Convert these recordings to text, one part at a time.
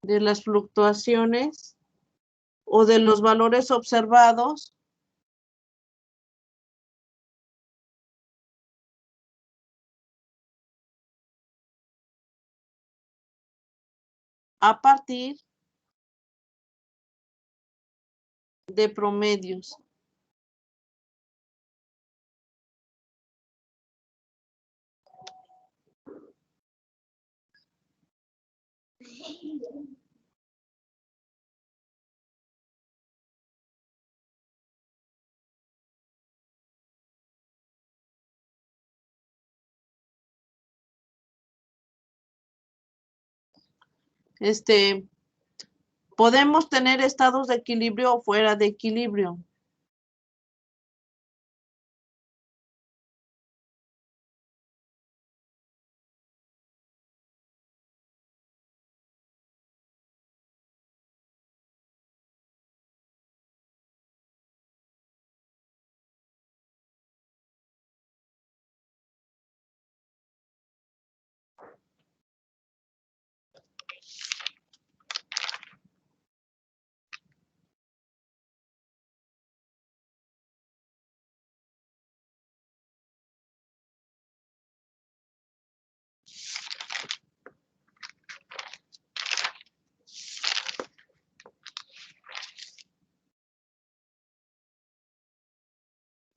de las fluctuaciones o de los valores observados a partir de promedios. Podemos tener estados de equilibrio o fuera de equilibrio.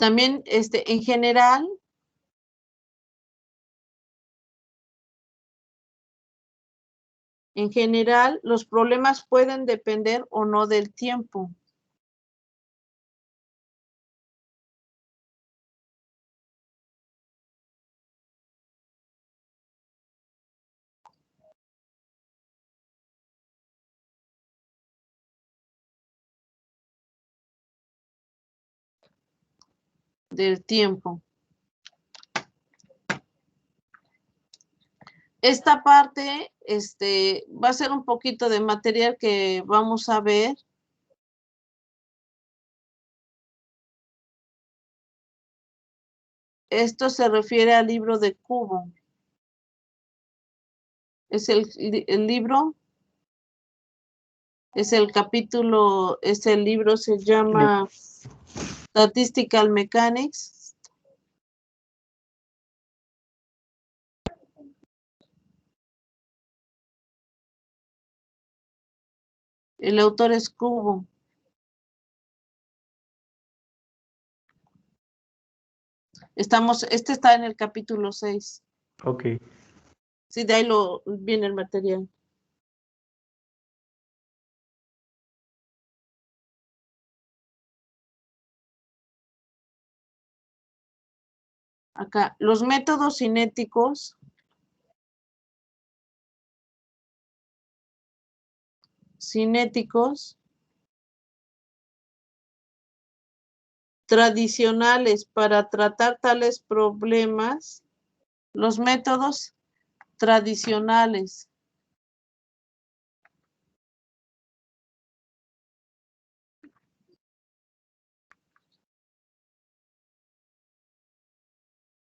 También, en general, los problemas pueden depender o no del tiempo. Del tiempo. Esta parte, va a ser un poquito de material que vamos a ver. Esto se refiere al libro de Kubo. Es el libro, es el capítulo, el libro se llama Statistical Mechanics. El autor es Kubo. Este está en el capítulo 6. Ok. Sí, de ahí viene el material. Acá, los métodos cinéticos tradicionales para tratar tales problemas, los métodos tradicionales.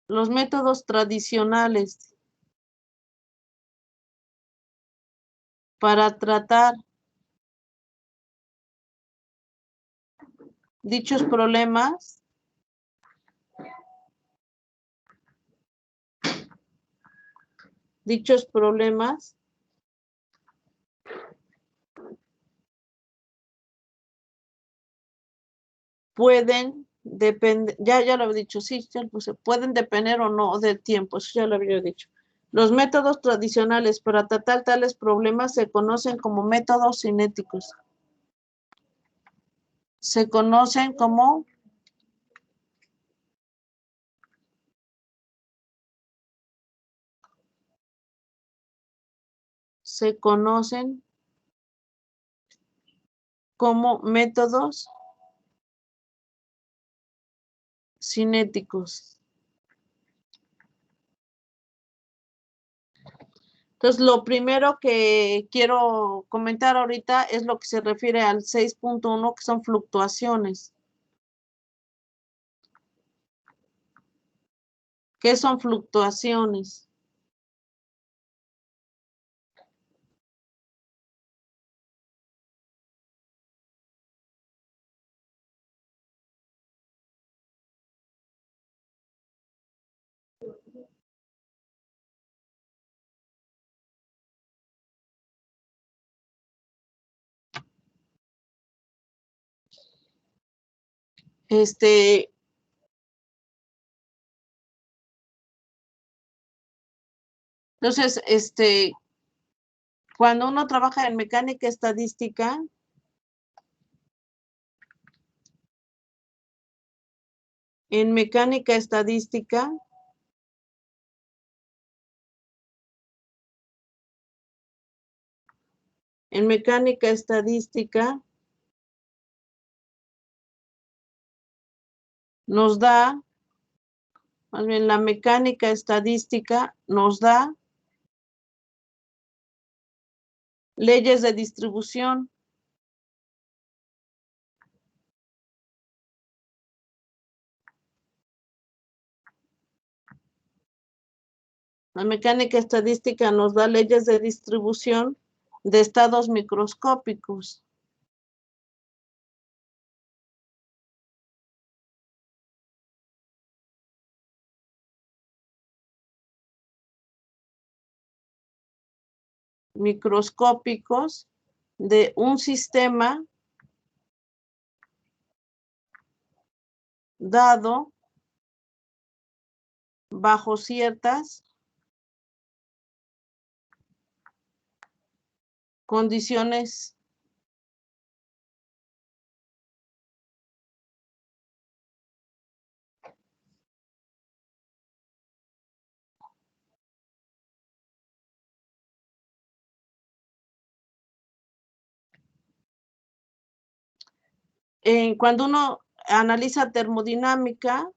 Los métodos tradicionales para tratar dichos problemas pueden depender, ya lo había dicho, sí, ya lo puse, pueden depender o no del tiempo, eso ya lo había dicho. Los métodos tradicionales para tratar tales problemas se conocen como métodos cinéticos. Se conocen como métodos cinéticos. Entonces, lo primero que quiero comentar ahorita es lo que se refiere al 6.1, que son fluctuaciones. ¿Qué son fluctuaciones? Entonces, cuando uno trabaja en mecánica estadística, en mecánica estadística, nos da, más bien la mecánica estadística nos da leyes de distribución. La mecánica estadística nos da leyes de distribución de estados microscópicos. Microscópicos de un sistema dado bajo ciertas condiciones cuando uno analiza termodinámica,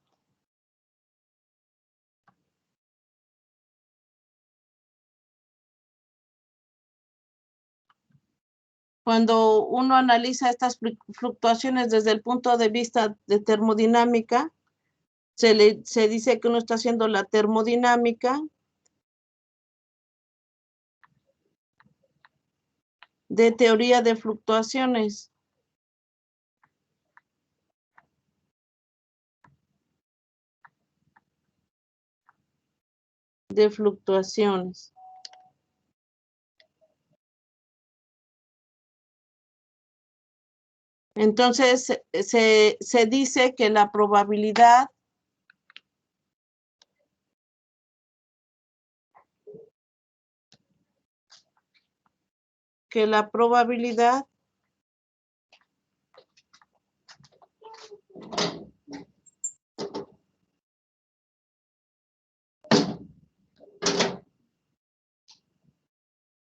cuando uno analiza estas fluctuaciones desde el punto de vista de termodinámica, se dice que uno está haciendo la termodinámica de teoría de fluctuaciones. Entonces, se dice que la probabilidad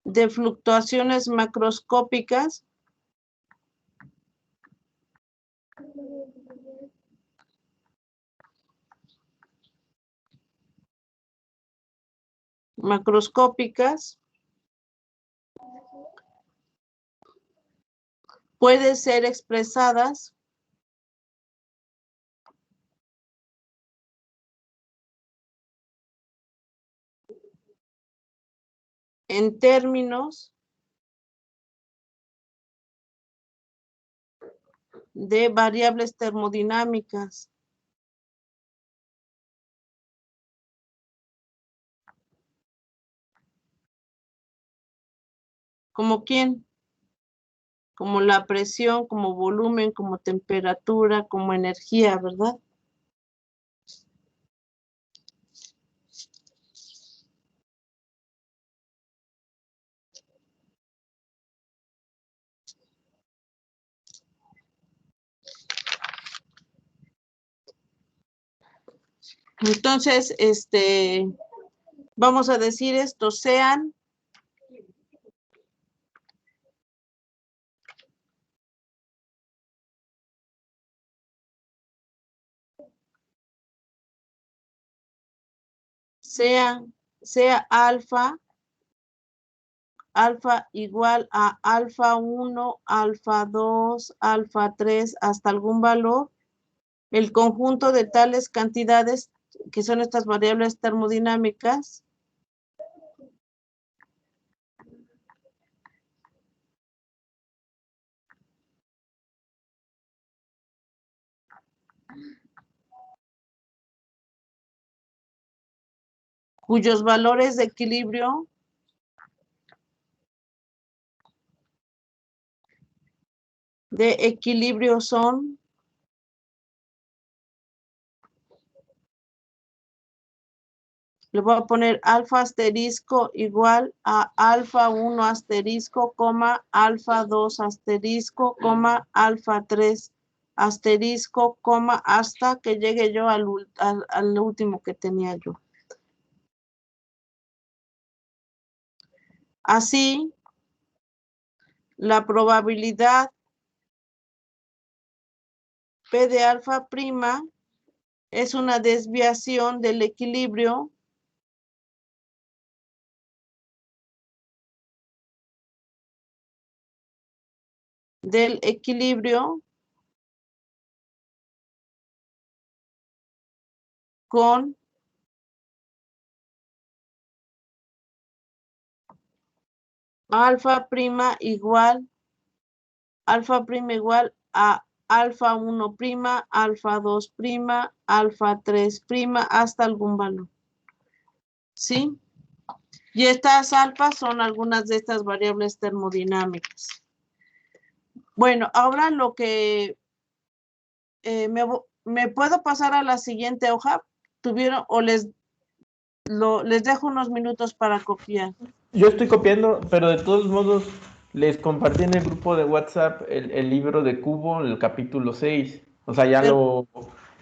de fluctuaciones macroscópicas pueden ser expresadas en términos de variables termodinámicas. ¿Como quién? Como la presión, como volumen, como temperatura, como energía, ¿verdad? Entonces, vamos a decir esto, sean sea alfa igual a alfa 1, alfa 2, alfa 3, hasta algún valor, el conjunto de tales cantidades, que son estas variables termodinámicas, cuyos valores de equilibrio son Le voy a poner alfa asterisco igual a alfa 1 asterisco, coma, alfa 2 asterisco, coma, alfa 3 asterisco, coma, hasta que llegue yo al último que tenía yo. Así, la probabilidad P de alfa prima es una desviación del equilibrio con alfa prima igual a alfa 1 prima, alfa 2 prima, alfa 3 prima, hasta algún valor. ¿Sí? Y estas alfas son algunas de estas variables termodinámicas. Bueno, ahora lo que me puedo pasar a la siguiente hoja. ¿Tuvieron o les dejo unos minutos para copiar? Yo estoy copiando, pero de todos modos les compartí en el grupo de WhatsApp el libro de Cubo, el capítulo 6. O sea, ya lo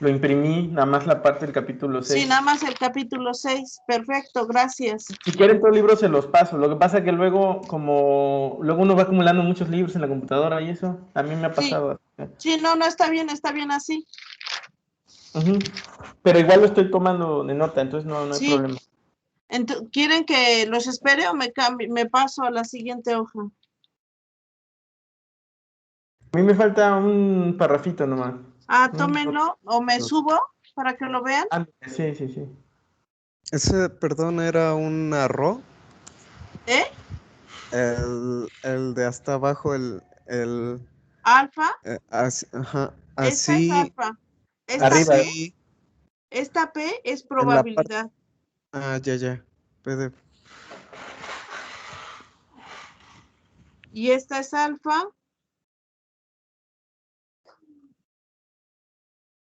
imprimí, nada más la parte del capítulo 6. Sí, nada más el capítulo 6. Perfecto, gracias. Si quieren todo el libro se los paso. Lo que pasa es que luego, como luego uno va acumulando muchos libros en la computadora y eso, a mí me ha pasado. Sí, no, está bien así. Pero igual lo estoy tomando de nota, entonces no hay problema. ¿Quieren que los espere o me paso a la siguiente hoja? A mí me falta un parrafito nomás. Tómenlo o me subo para que lo vean. Sí. Ese, perdón, era un arroz. ¿Eh? El de hasta abajo, el Alfa. ajá, Esta es así. alfa. Esta Arriba. P, esta P es probabilidad. Ya. Puede. Y esta es alfa.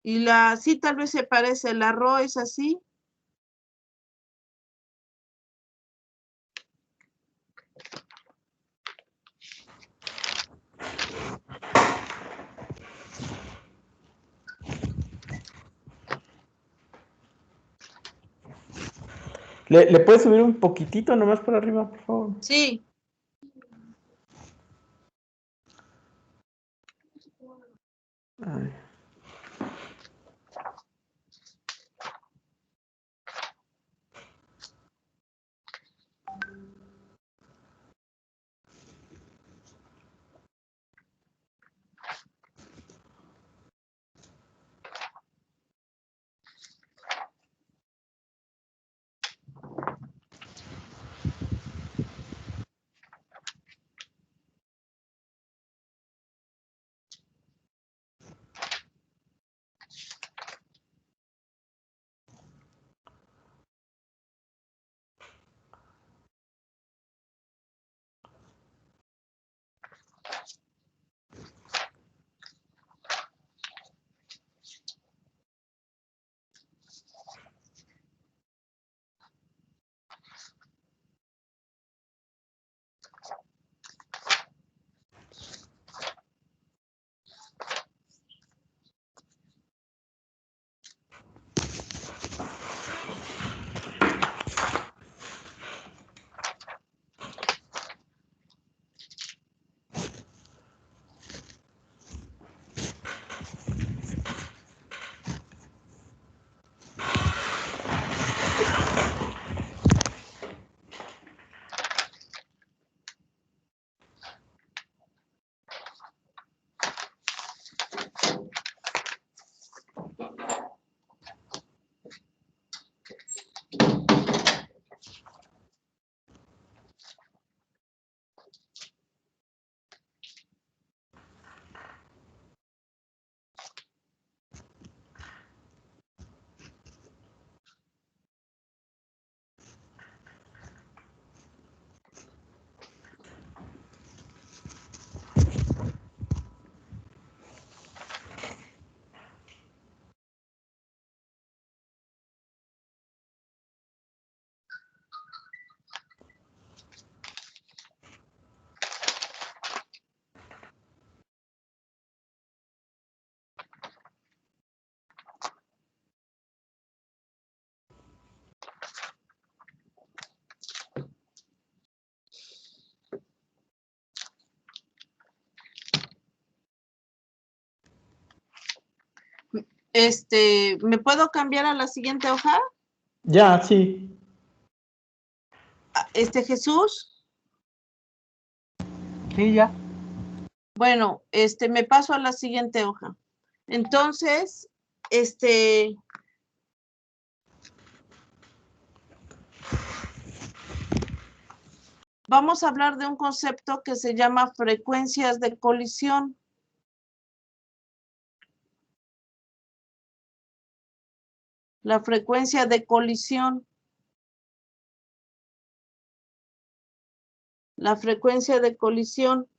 Y sí tal vez se parece, el arroz es así. ¿Le puedes subir un poquitito nomás por arriba, por favor? Sí. Ay. ¿Me puedo cambiar a la siguiente hoja? Ya, sí. Jesús. Sí, ya. Bueno, me paso a la siguiente hoja. Entonces, vamos a hablar de un concepto que se llama frecuencias de colisión. La frecuencia de colisión. La frecuencia de colisión.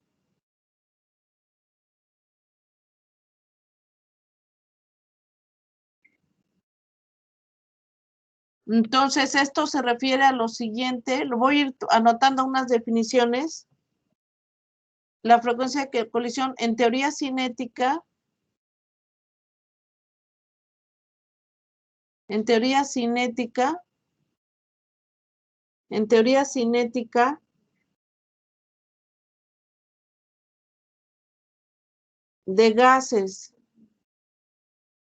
Entonces, esto se refiere a lo siguiente. Lo voy a ir anotando unas definiciones. La frecuencia de colisión en teoría cinética. En teoría cinética. En teoría cinética. De gases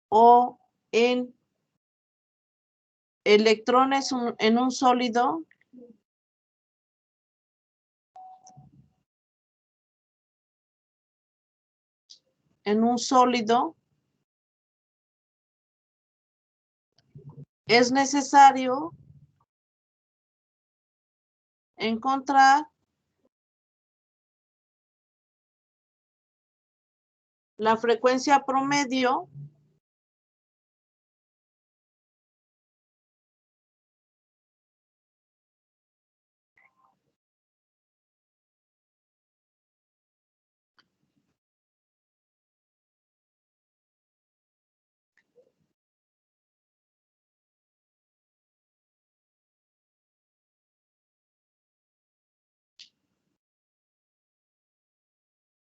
o en electrones en un sólido es necesario encontrar la frecuencia promedio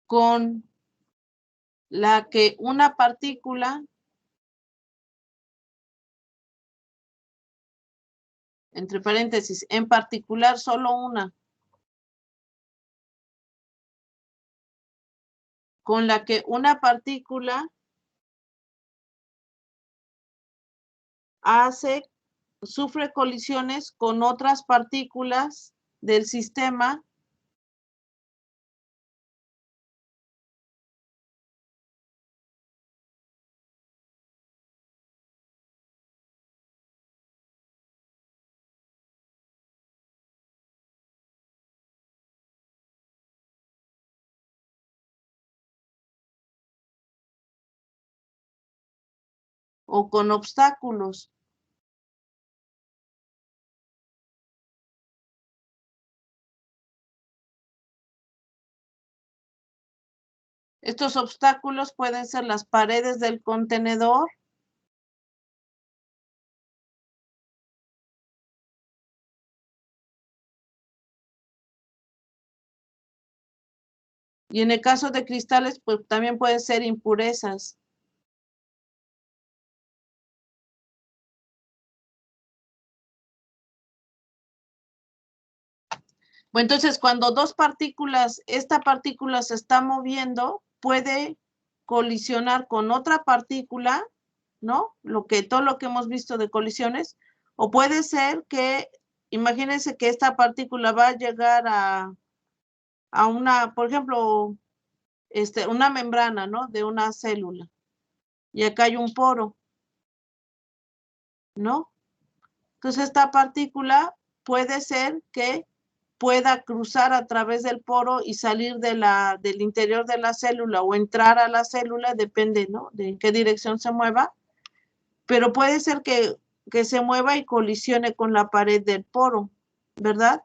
con la que una partícula, entre paréntesis, en particular solo una, con la que una partícula sufre colisiones con otras partículas del sistema o con obstáculos. Estos obstáculos pueden ser las paredes del contenedor, y en el caso de cristales, pues también pueden ser impurezas. Bueno, entonces cuando dos partículas, esta partícula se está moviendo, puede colisionar con otra partícula, ¿no? Todo lo que hemos visto de colisiones, o puede ser que, imagínense que esta partícula va a llegar a una, por ejemplo, una membrana, ¿no? De una célula. Y acá hay un poro, ¿no? Entonces esta partícula puede ser que pueda cruzar a través del poro y salir del interior de la célula o entrar a la célula, depende, ¿no? De en qué dirección se mueva, pero puede ser que se mueva y colisione con la pared del poro, ¿verdad?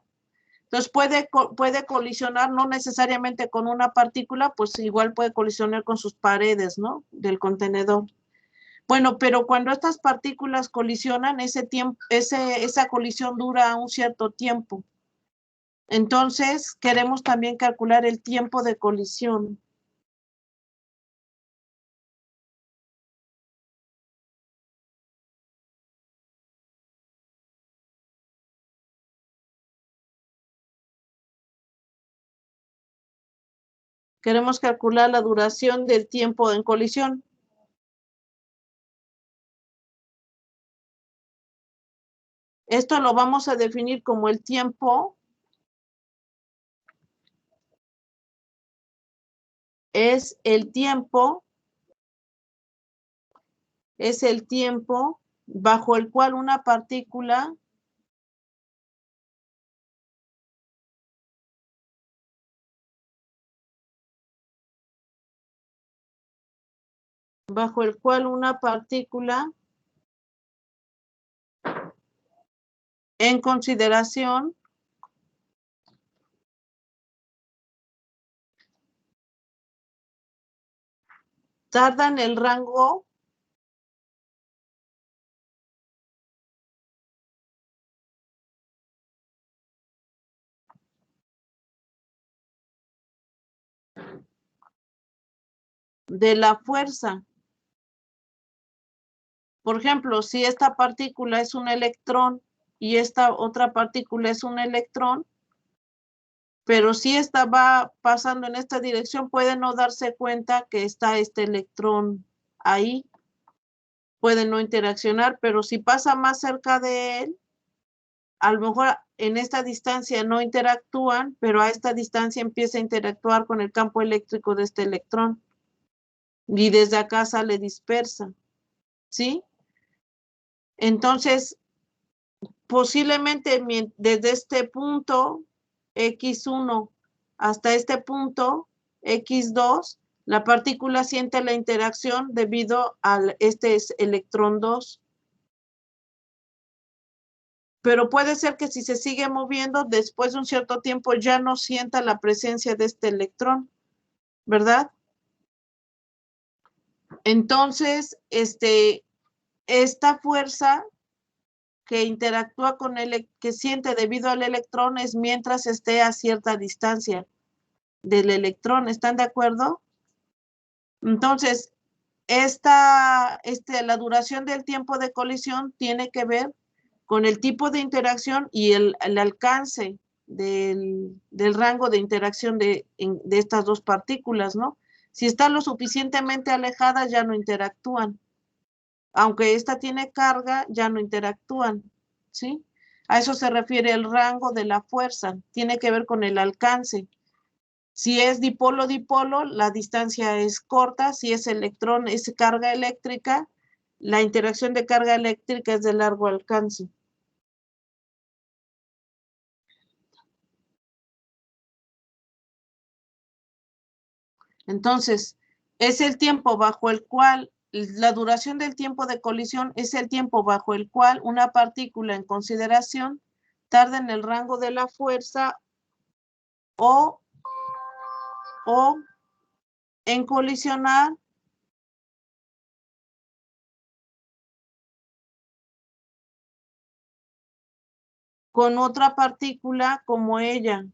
Entonces puede colisionar no necesariamente con una partícula, pues igual puede colisionar con sus paredes, ¿no? Del contenedor. Bueno, pero cuando estas partículas colisionan, esa colisión dura un cierto tiempo. Entonces, queremos también calcular el tiempo de colisión. Queremos calcular la duración del tiempo en colisión. Esto lo vamos a definir como el tiempo es el tiempo bajo el cual una partícula en consideración tarda en el rango de la fuerza. Por ejemplo, si esta partícula es un electrón y esta otra partícula es un electrón, pero si esta va pasando en esta dirección, puede no darse cuenta que está este electrón ahí. Puede no interaccionar, pero si pasa más cerca de él, a lo mejor en esta distancia no interactúan, pero a esta distancia empieza a interactuar con el campo eléctrico de este electrón. Y desde acá sale dispersa, ¿sí? Entonces, posiblemente desde este punto X1 hasta este punto X2, la partícula siente la interacción debido a este electrón 2. Pero puede ser que si se sigue moviendo, después de un cierto tiempo ya no sienta la presencia de este electrón, ¿verdad? Entonces, esta fuerza que interactúa con que siente debido al electrón es mientras esté a cierta distancia del electrón. ¿Están de acuerdo? Entonces, la duración del tiempo de colisión tiene que ver con el tipo de interacción y el alcance del rango de interacción de estas dos partículas, ¿no? Si están lo suficientemente alejadas, ya no interactúan. Aunque esta tiene carga, ya no interactúan, ¿sí? A eso se refiere el rango de la fuerza. Tiene que ver con el alcance. Si es dipolo-dipolo, la distancia es corta. Si es electrón, es carga eléctrica. La interacción de carga eléctrica es de largo alcance. Entonces, es el tiempo bajo el cual, la duración del tiempo de colisión es el tiempo bajo el cual una partícula en consideración tarda en el rango de la fuerza o en colisionar con otra partícula como ella.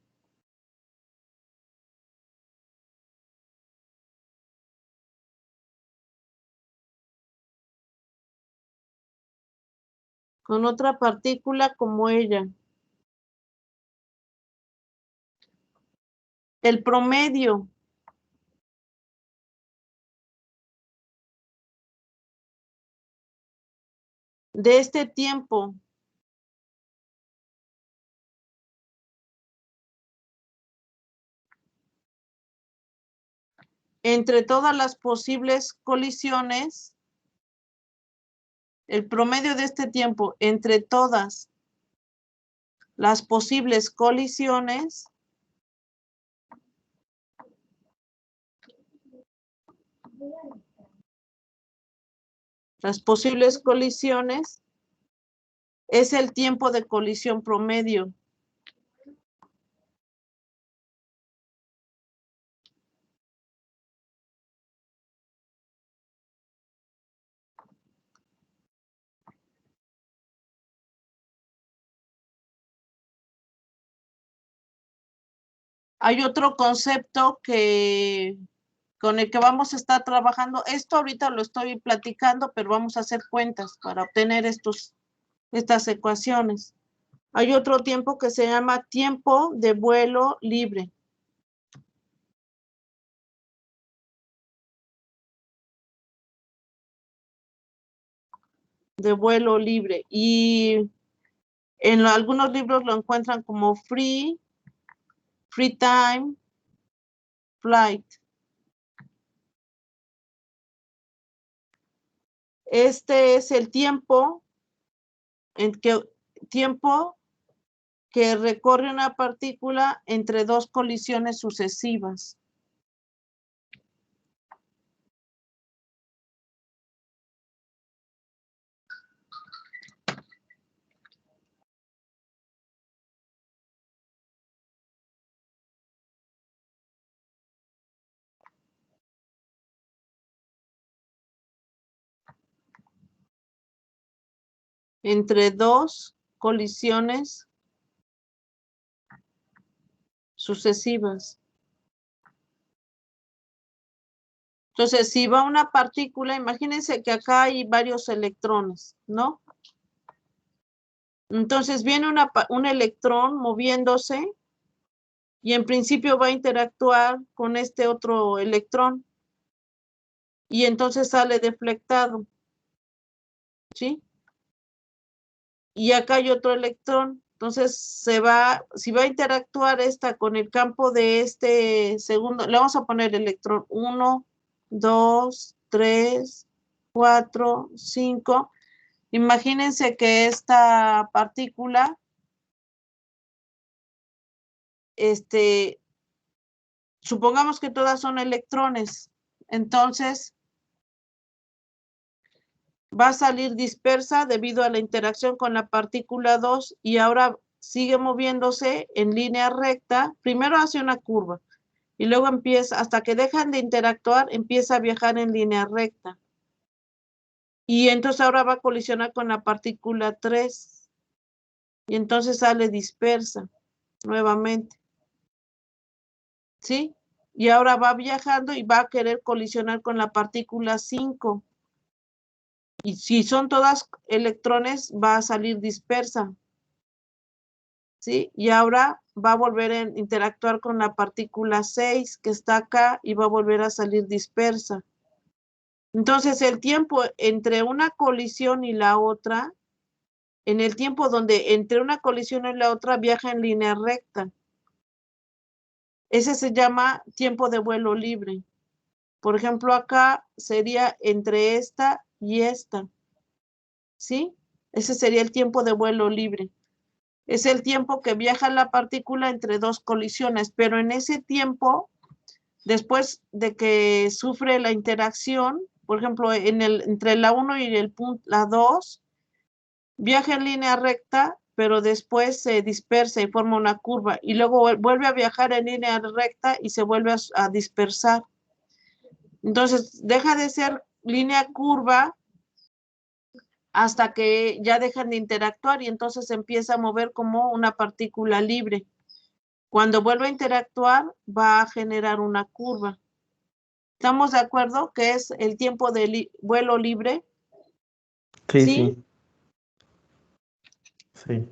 Con otra partícula como ella. El promedio de este tiempo entre todas las posibles colisiones, el promedio de este tiempo entre todas las posibles colisiones es el tiempo de colisión promedio. Hay otro concepto con el que vamos a estar trabajando. Esto ahorita lo estoy platicando, pero vamos a hacer cuentas para obtener estas ecuaciones. Hay otro tiempo que se llama tiempo de vuelo libre. De vuelo libre. Y En algunos libros lo encuentran como free time, flight. Este es el tiempo que recorre una partícula entre dos colisiones sucesivas. Entre dos colisiones sucesivas. Entonces, si va una partícula, imagínense que acá hay varios electrones, ¿no? Entonces viene un electrón moviéndose y en principio va a interactuar con este otro electrón y entonces sale deflectado, ¿sí? Y acá hay otro electrón, entonces si va a interactuar esta con el campo de este segundo, le vamos a poner electrón 1, 2, 3, 4, 5. Imagínense que esta partícula, supongamos que todas son electrones, entonces va a salir dispersa debido a la interacción con la partícula 2 y ahora sigue moviéndose en línea recta. Primero hace una curva y luego empieza, hasta que dejan de interactuar, empieza a viajar en línea recta. Y entonces ahora va a colisionar con la partícula 3 y entonces sale dispersa nuevamente. ¿Sí? Y ahora va viajando y va a querer colisionar con la partícula 5. Y si son todas electrones, va a salir dispersa. ¿Sí? Y ahora va a volver a interactuar con la partícula 6 que está acá y va a volver a salir dispersa. Entonces, el tiempo entre una colisión y la otra, en el tiempo donde entre una colisión y la otra viaja en línea recta. Ese se llama tiempo de vuelo libre. Por ejemplo, acá sería entre esta y esta. ¿Sí? Ese sería el tiempo de vuelo libre. Es el tiempo que viaja la partícula entre dos colisiones, pero en ese tiempo, después de que sufre la interacción, por ejemplo, entre la 1 y la 2, viaja en línea recta, pero después se dispersa y forma una curva, y luego vuelve a viajar en línea recta y se vuelve a dispersar. Entonces, deja de ser línea curva hasta que ya dejan de interactuar y entonces se empieza a mover como una partícula libre. Cuando vuelve a interactuar, va a generar una curva. ¿Estamos de acuerdo que es el tiempo de vuelo libre? Sí, ¿Sí? sí. Sí.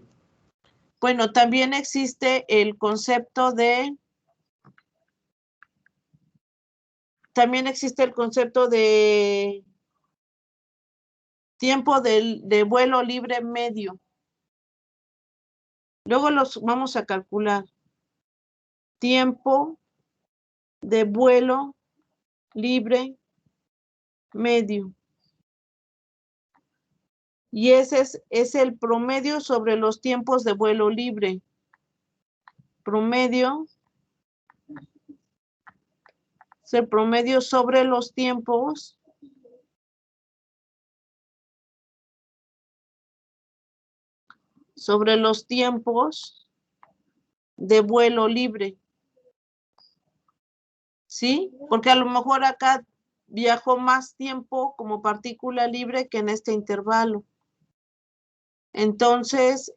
Bueno, también existe el concepto de... También existe el concepto de tiempo de vuelo libre medio. Luego los vamos a calcular. Tiempo de vuelo libre medio. Y ese es el promedio sobre los tiempos de vuelo libre. Promedio. Es el promedio sobre los tiempos de vuelo libre. ¿Sí? Porque a lo mejor acá viajó más tiempo como partícula libre que en este intervalo. Entonces,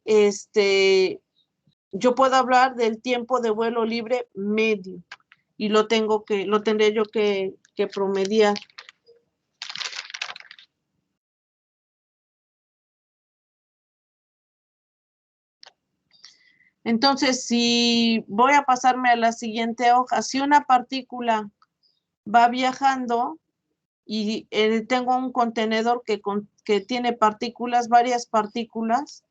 yo puedo hablar del tiempo de vuelo libre medio y lo tendré yo que promediar. Entonces, si voy a pasarme a la siguiente hoja, si una partícula va viajando y tengo un contenedor que tiene partículas, varias partículas,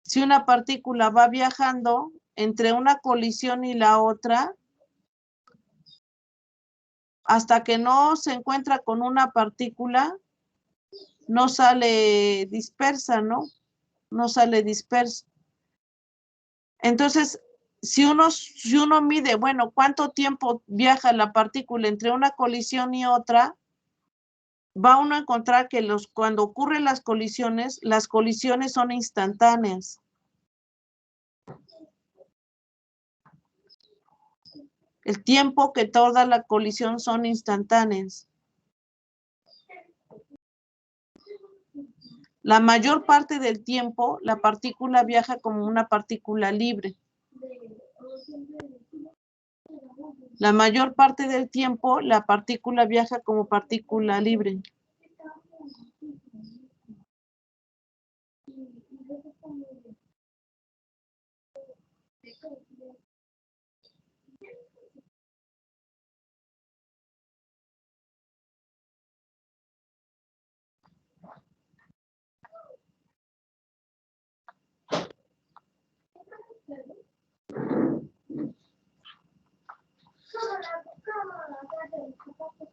si una partícula va viajando entre una colisión y la otra, hasta que no se encuentra con una partícula, no sale dispersa, ¿no? No sale dispersa. Entonces, si uno mide, bueno, ¿cuánto tiempo viaja la partícula entre una colisión y otra? Va uno a encontrar que cuando ocurren las colisiones son instantáneas. El tiempo que tarda la colisión son instantáneas. La mayor parte del tiempo, la partícula viaja como una partícula libre. La mayor parte del tiempo, la partícula viaja como partícula libre.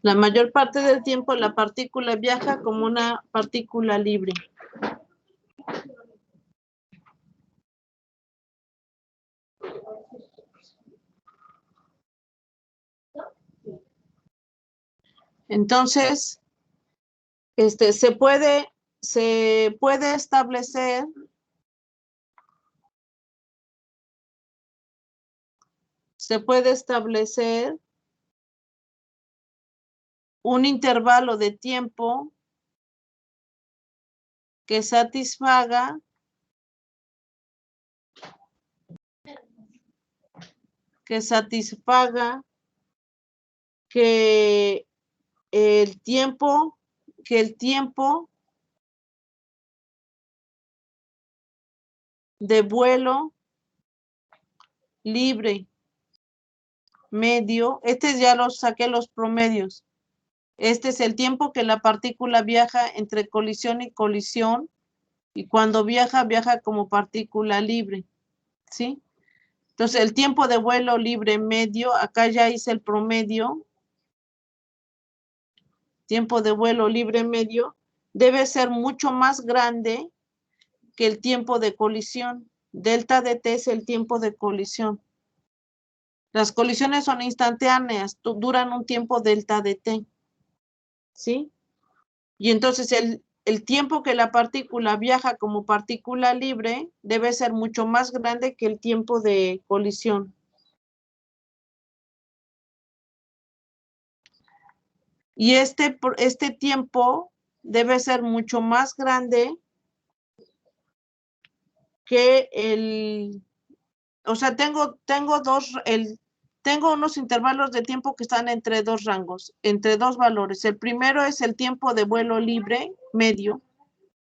La mayor parte del tiempo la partícula viaja como una partícula libre. Entonces, se puede establecer un intervalo de tiempo que satisfaga que el tiempo de vuelo libre medio, ya los saqué los promedios. Este es el tiempo que la partícula viaja entre colisión y colisión, y cuando viaja como partícula libre, ¿sí? Entonces, el tiempo de vuelo libre medio, acá ya hice el promedio. Tiempo de vuelo libre medio debe ser mucho más grande que el tiempo de colisión. Delta de t es el tiempo de colisión. Las colisiones son instantáneas, duran un tiempo delta de t, ¿sí? Y entonces el tiempo que la partícula viaja como partícula libre debe ser mucho más grande que el tiempo de colisión. Y este tiempo debe ser mucho más grande que o sea, tengo unos intervalos de tiempo que están entre dos rangos, entre dos valores. El primero es el tiempo de vuelo libre medio,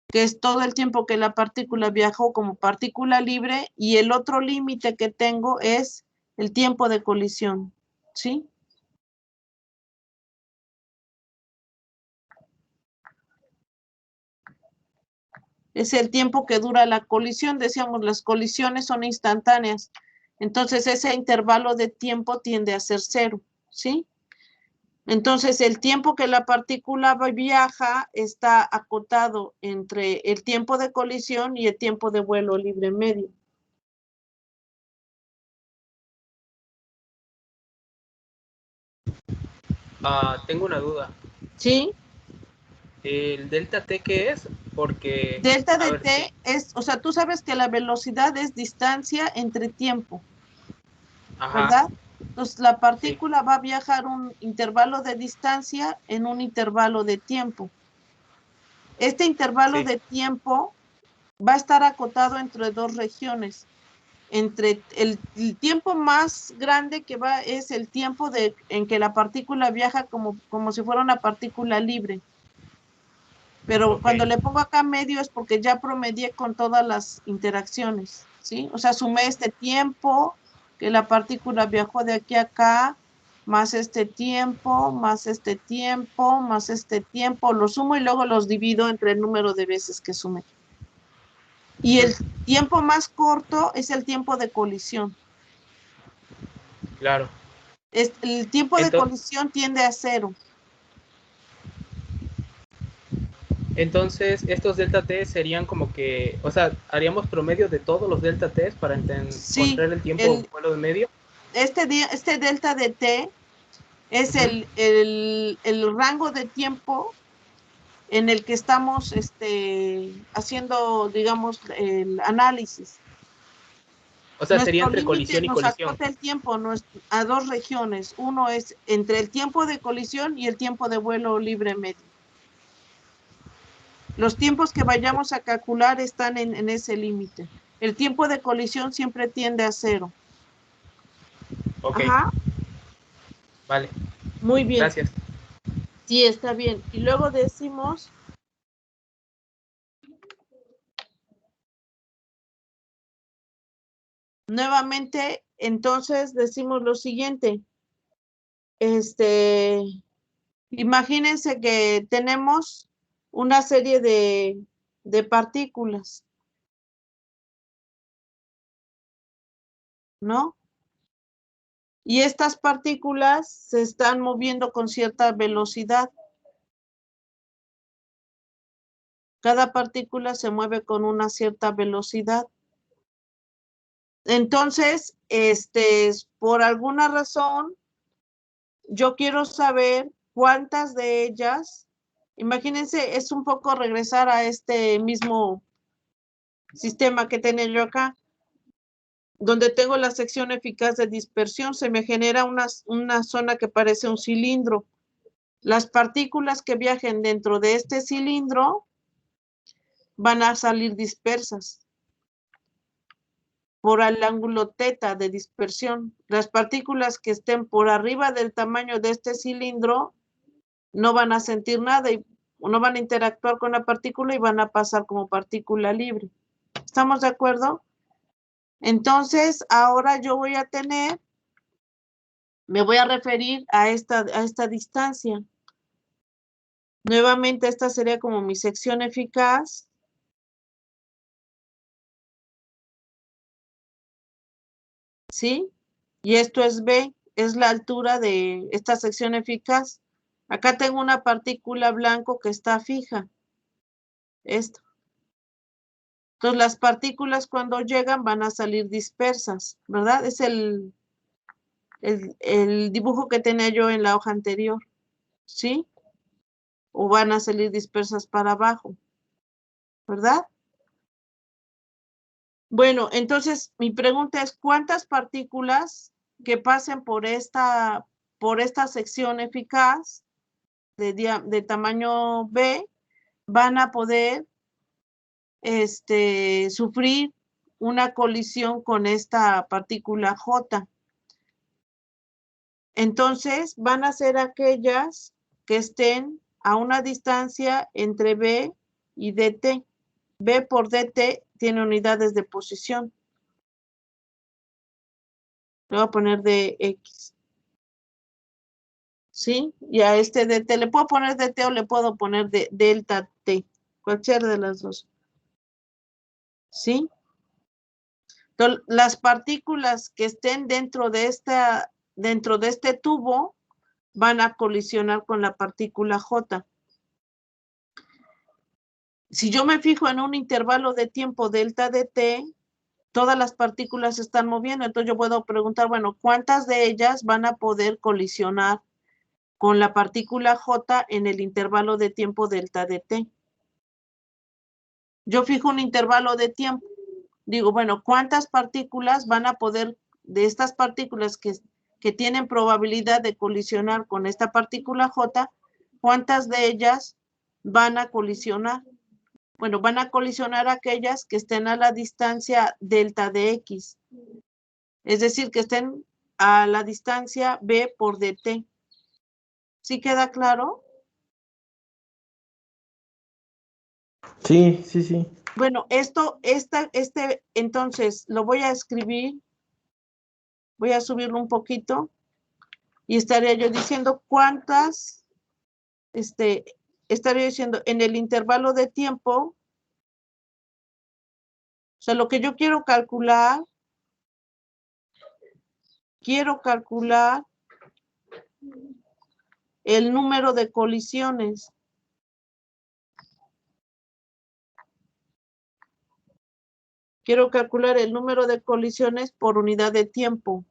que es todo el tiempo que la partícula viajó como partícula libre, y el otro límite que tengo es el tiempo de colisión, ¿sí? Es el tiempo que dura la colisión. Decíamos, las colisiones son instantáneas. Entonces, ese intervalo de tiempo tiende a ser cero, ¿sí? Entonces, el tiempo que la partícula viaja está acotado entre el tiempo de colisión y el tiempo de vuelo libre medio. Tengo una duda. ¿Sí? ¿El delta t qué es? Porque... Delta de t es, o sea, tú sabes que la velocidad es distancia entre tiempo, ¿verdad? Entonces, la partícula va a viajar un intervalo de distancia en un intervalo de tiempo. Este intervalo de tiempo va a estar acotado entre dos regiones. Entre el tiempo más grande que va es el tiempo en que la partícula viaja como si fuera una partícula libre. Pero cuando le pongo acá medio es porque ya promedié con todas las interacciones, ¿sí? O sea, sumé este tiempo que la partícula viajó de aquí a acá, más este tiempo, más este tiempo, más este tiempo, lo sumo y luego los divido entre el número de veces que sumé. Y el tiempo más corto es el tiempo de colisión. Claro. El tiempo de colisión tiende a 0. Entonces, estos delta t serían como que, o sea, haríamos promedio de todos los delta t para Sí, encontrar el tiempo vuelo de medio. Este delta de t es el rango de tiempo en el que estamos haciendo, digamos, el análisis. O sea, sería Nuestro entre límite colisión y nos colisión. acota el tiempo a 2 regiones. Uno es entre el tiempo de colisión y el tiempo de vuelo libre medio. Los tiempos que vayamos a calcular están en ese límite. El tiempo de colisión siempre tiende a 0. Ok. Ajá. Vale. Muy bien. Gracias. Sí, está bien. Y luego decimos... Nuevamente, entonces decimos lo siguiente. Imagínense que tenemos una serie de partículas, ¿no? Y estas partículas se están moviendo con cierta velocidad. Cada partícula se mueve con una cierta velocidad. Entonces, por alguna razón, yo quiero saber cuántas de ellas, imagínense, es un poco regresar a este mismo sistema que tenía yo acá, donde tengo la sección eficaz de dispersión, se me genera una zona que parece un cilindro. Las partículas que viajen dentro de este cilindro van a salir dispersas por el ángulo teta de dispersión. Las partículas que estén por arriba del tamaño de este cilindro no van a sentir nada y no van a interactuar con la partícula y van a pasar como partícula libre. ¿Estamos de acuerdo? Entonces, ahora yo voy a me voy a referir a esta distancia. Nuevamente, esta sería como mi sección eficaz. ¿Sí? Y esto es B, es la altura de esta sección eficaz. Acá tengo una partícula blanco que está fija. Esto. Entonces, las partículas cuando llegan van a salir dispersas, ¿verdad? Es el dibujo que tenía yo en la hoja anterior, ¿sí? O van a salir dispersas para abajo, ¿verdad? Bueno, entonces mi pregunta es, ¿cuántas partículas que pasen por esta sección eficaz de tamaño B van a poder sufrir una colisión con esta partícula J? Entonces, van a ser aquellas que estén a una distancia entre B y DT. B por DT tiene unidades de posición. Le voy a poner DX. ¿Sí? Y a este DT, le puedo poner DT o le puedo poner delta T. Cualquiera de las dos. ¿Sí? Entonces, las partículas que estén dentro de este tubo van a colisionar con la partícula J. Si yo me fijo en un intervalo de tiempo delta de t, todas las partículas se están moviendo, entonces yo puedo preguntar, bueno, ¿cuántas de ellas van a poder colisionar con la partícula J en el intervalo de tiempo delta de t? Yo fijo un intervalo de tiempo, digo, bueno, ¿cuántas partículas van a poder, de estas partículas que tienen probabilidad de colisionar con esta partícula J, cuántas de ellas van a colisionar? Bueno, van a colisionar aquellas que estén a la distancia delta de X. Es decir, que estén a la distancia B por DT. ¿Sí queda claro? Sí, sí, sí. Bueno, entonces, lo voy a escribir. Voy a subirlo un poquito. Y estaría yo diciendo cuántas, estaría diciendo en el intervalo de tiempo sea, lo que yo quiero calcular el número de colisiones. Quiero calcular el número de colisiones por unidad de tiempo.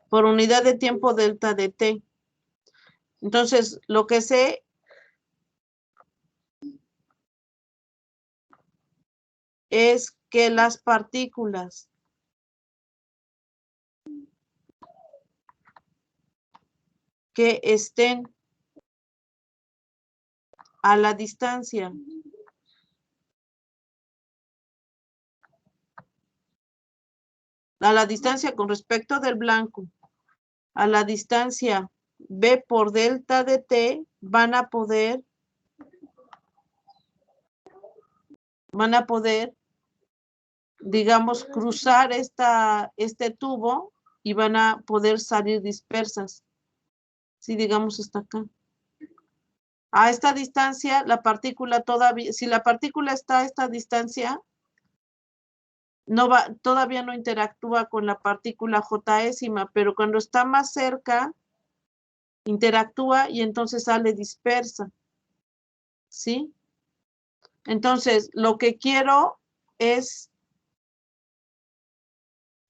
Por unidad de tiempo delta de t. Entonces, lo que sé es que las partículas que estén a la distancia con respecto del blanco, a la distancia b por delta de t, van a poder, digamos, cruzar este tubo y van a poder salir dispersas. Si digamos hasta acá. A esta distancia, la partícula todavía, si la partícula está a esta distancia, todavía no interactúa con la partícula Jésima, pero cuando está más cerca, interactúa y entonces sale dispersa. ¿Sí? Entonces, lo que quiero es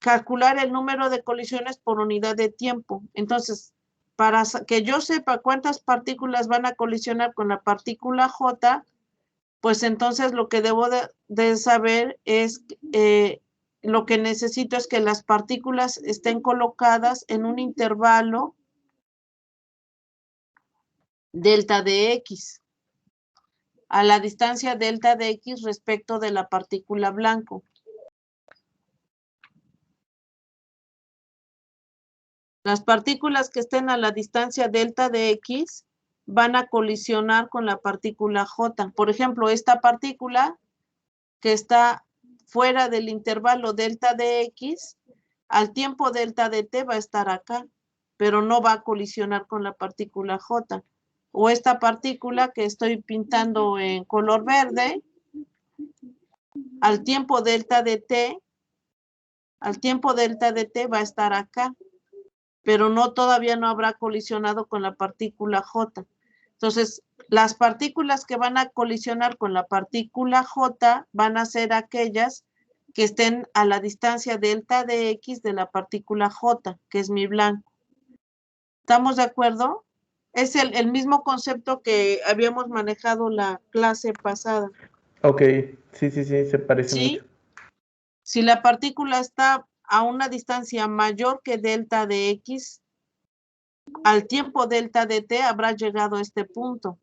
calcular el número de colisiones por unidad de tiempo. Entonces, para que yo sepa cuántas partículas van a colisionar con la partícula J, pues entonces lo que debo de saber es, lo que necesito es que las partículas estén colocadas en un intervalo delta de X, a la distancia delta de X respecto de la partícula blanco. Las partículas que estén a la distancia delta de X van a colisionar con la partícula J. Por ejemplo, esta partícula que está fuera del intervalo delta de X, al tiempo delta de T va a estar acá, pero no va a colisionar con la partícula J. O esta partícula que estoy pintando en color verde, al tiempo delta de T va a estar acá, pero todavía no habrá colisionado con la partícula J. Entonces, las partículas que van a colisionar con la partícula J van a ser aquellas que estén a la distancia delta de X de la partícula J, que es mi blanco. ¿Estamos de acuerdo? Es el mismo concepto que habíamos manejado la clase pasada. Ok, sí, se parece mucho. Si la partícula está a una distancia mayor que delta de X, al tiempo delta de T habrá llegado a este punto,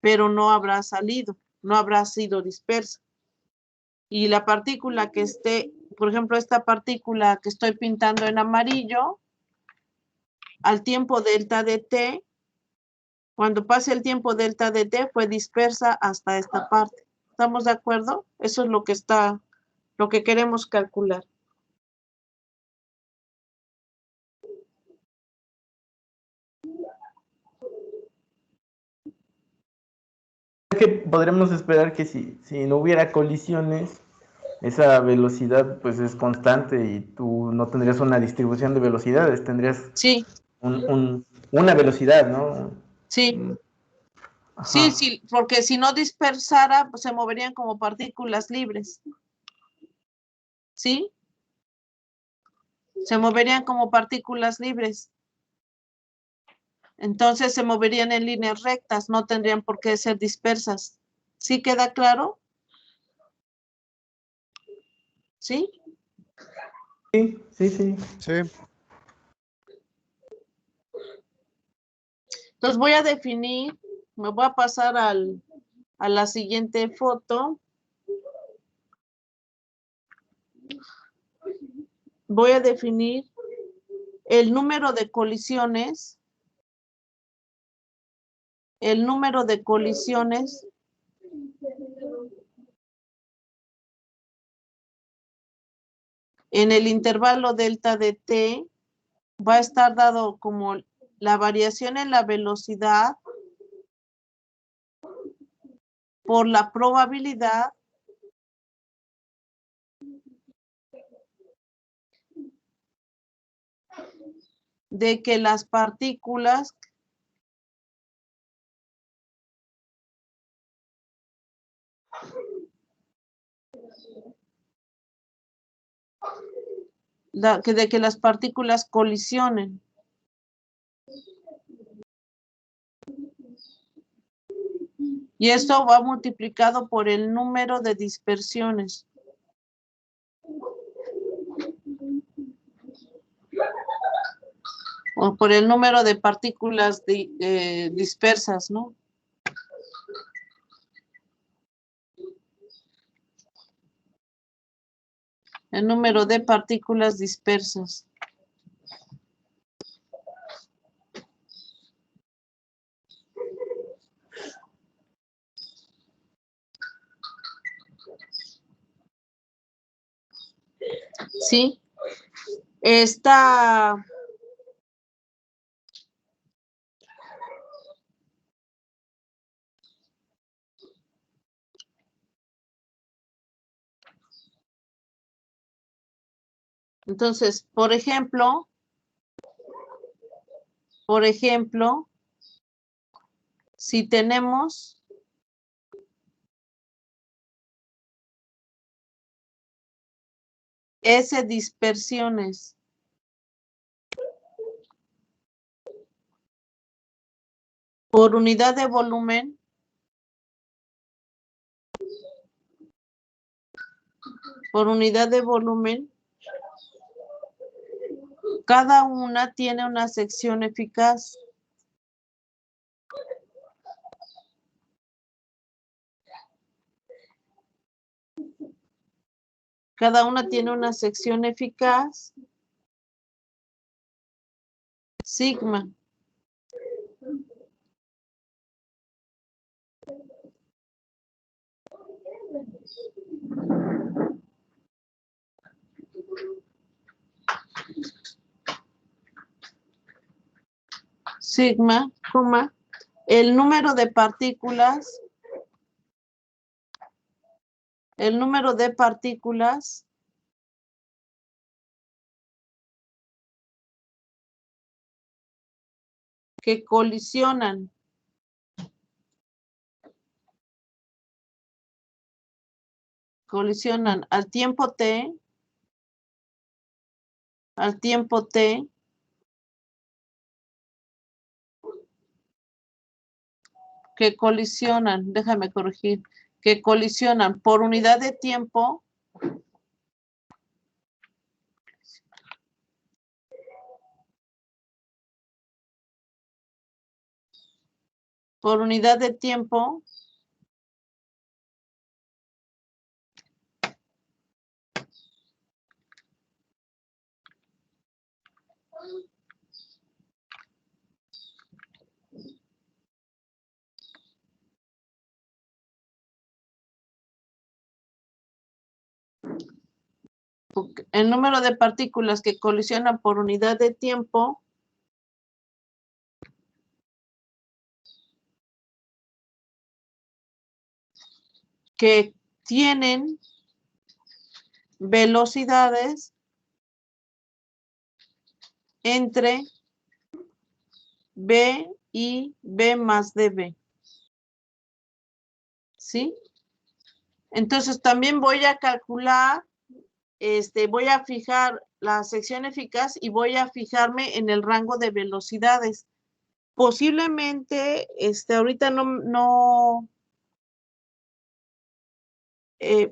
pero no habrá salido, no habrá sido dispersa. Y la partícula que esté, por ejemplo, esta partícula que estoy pintando en amarillo, al tiempo delta de T, cuando pase el tiempo delta de T, fue dispersa hasta esta parte. ¿Estamos de acuerdo? Eso es lo que queremos calcular. Que podremos esperar que si no hubiera colisiones, esa velocidad pues es constante y tú no tendrías una distribución de velocidades, tendrías una velocidad, ¿no? Sí. Ajá. Sí, porque si no dispersara, pues se moverían como partículas libres. ¿Sí? Se moverían como partículas libres. Entonces se moverían en líneas rectas, no tendrían por qué ser dispersas. ¿Sí queda claro? ¿Sí? Sí. Sí. Entonces voy a definir, me voy a pasar a la siguiente foto. Voy a definir el número de colisiones. En el intervalo delta de T va a estar dado como la variación en la velocidad por la probabilidad de que las partículas colisionen. Y esto va multiplicado por el número de dispersiones. O por el número de partículas dispersas, ¿no? El número de partículas dispersas. ¿Sí? Entonces, por ejemplo, si tenemos S dispersiones por unidad de volumen, cada una tiene una sección eficaz. Cada una tiene una sección eficaz, sigma. Sigma, el número de partículas que colisionan al tiempo t, que colisionan, déjame corregir, que colisionan por unidad de tiempo el número de partículas que colisionan por unidad de tiempo que tienen velocidades entre v y v más dv. ¿Sí? Entonces también voy a calcular, voy a fijar la sección eficaz y voy a fijarme en el rango de velocidades. Posiblemente, ahorita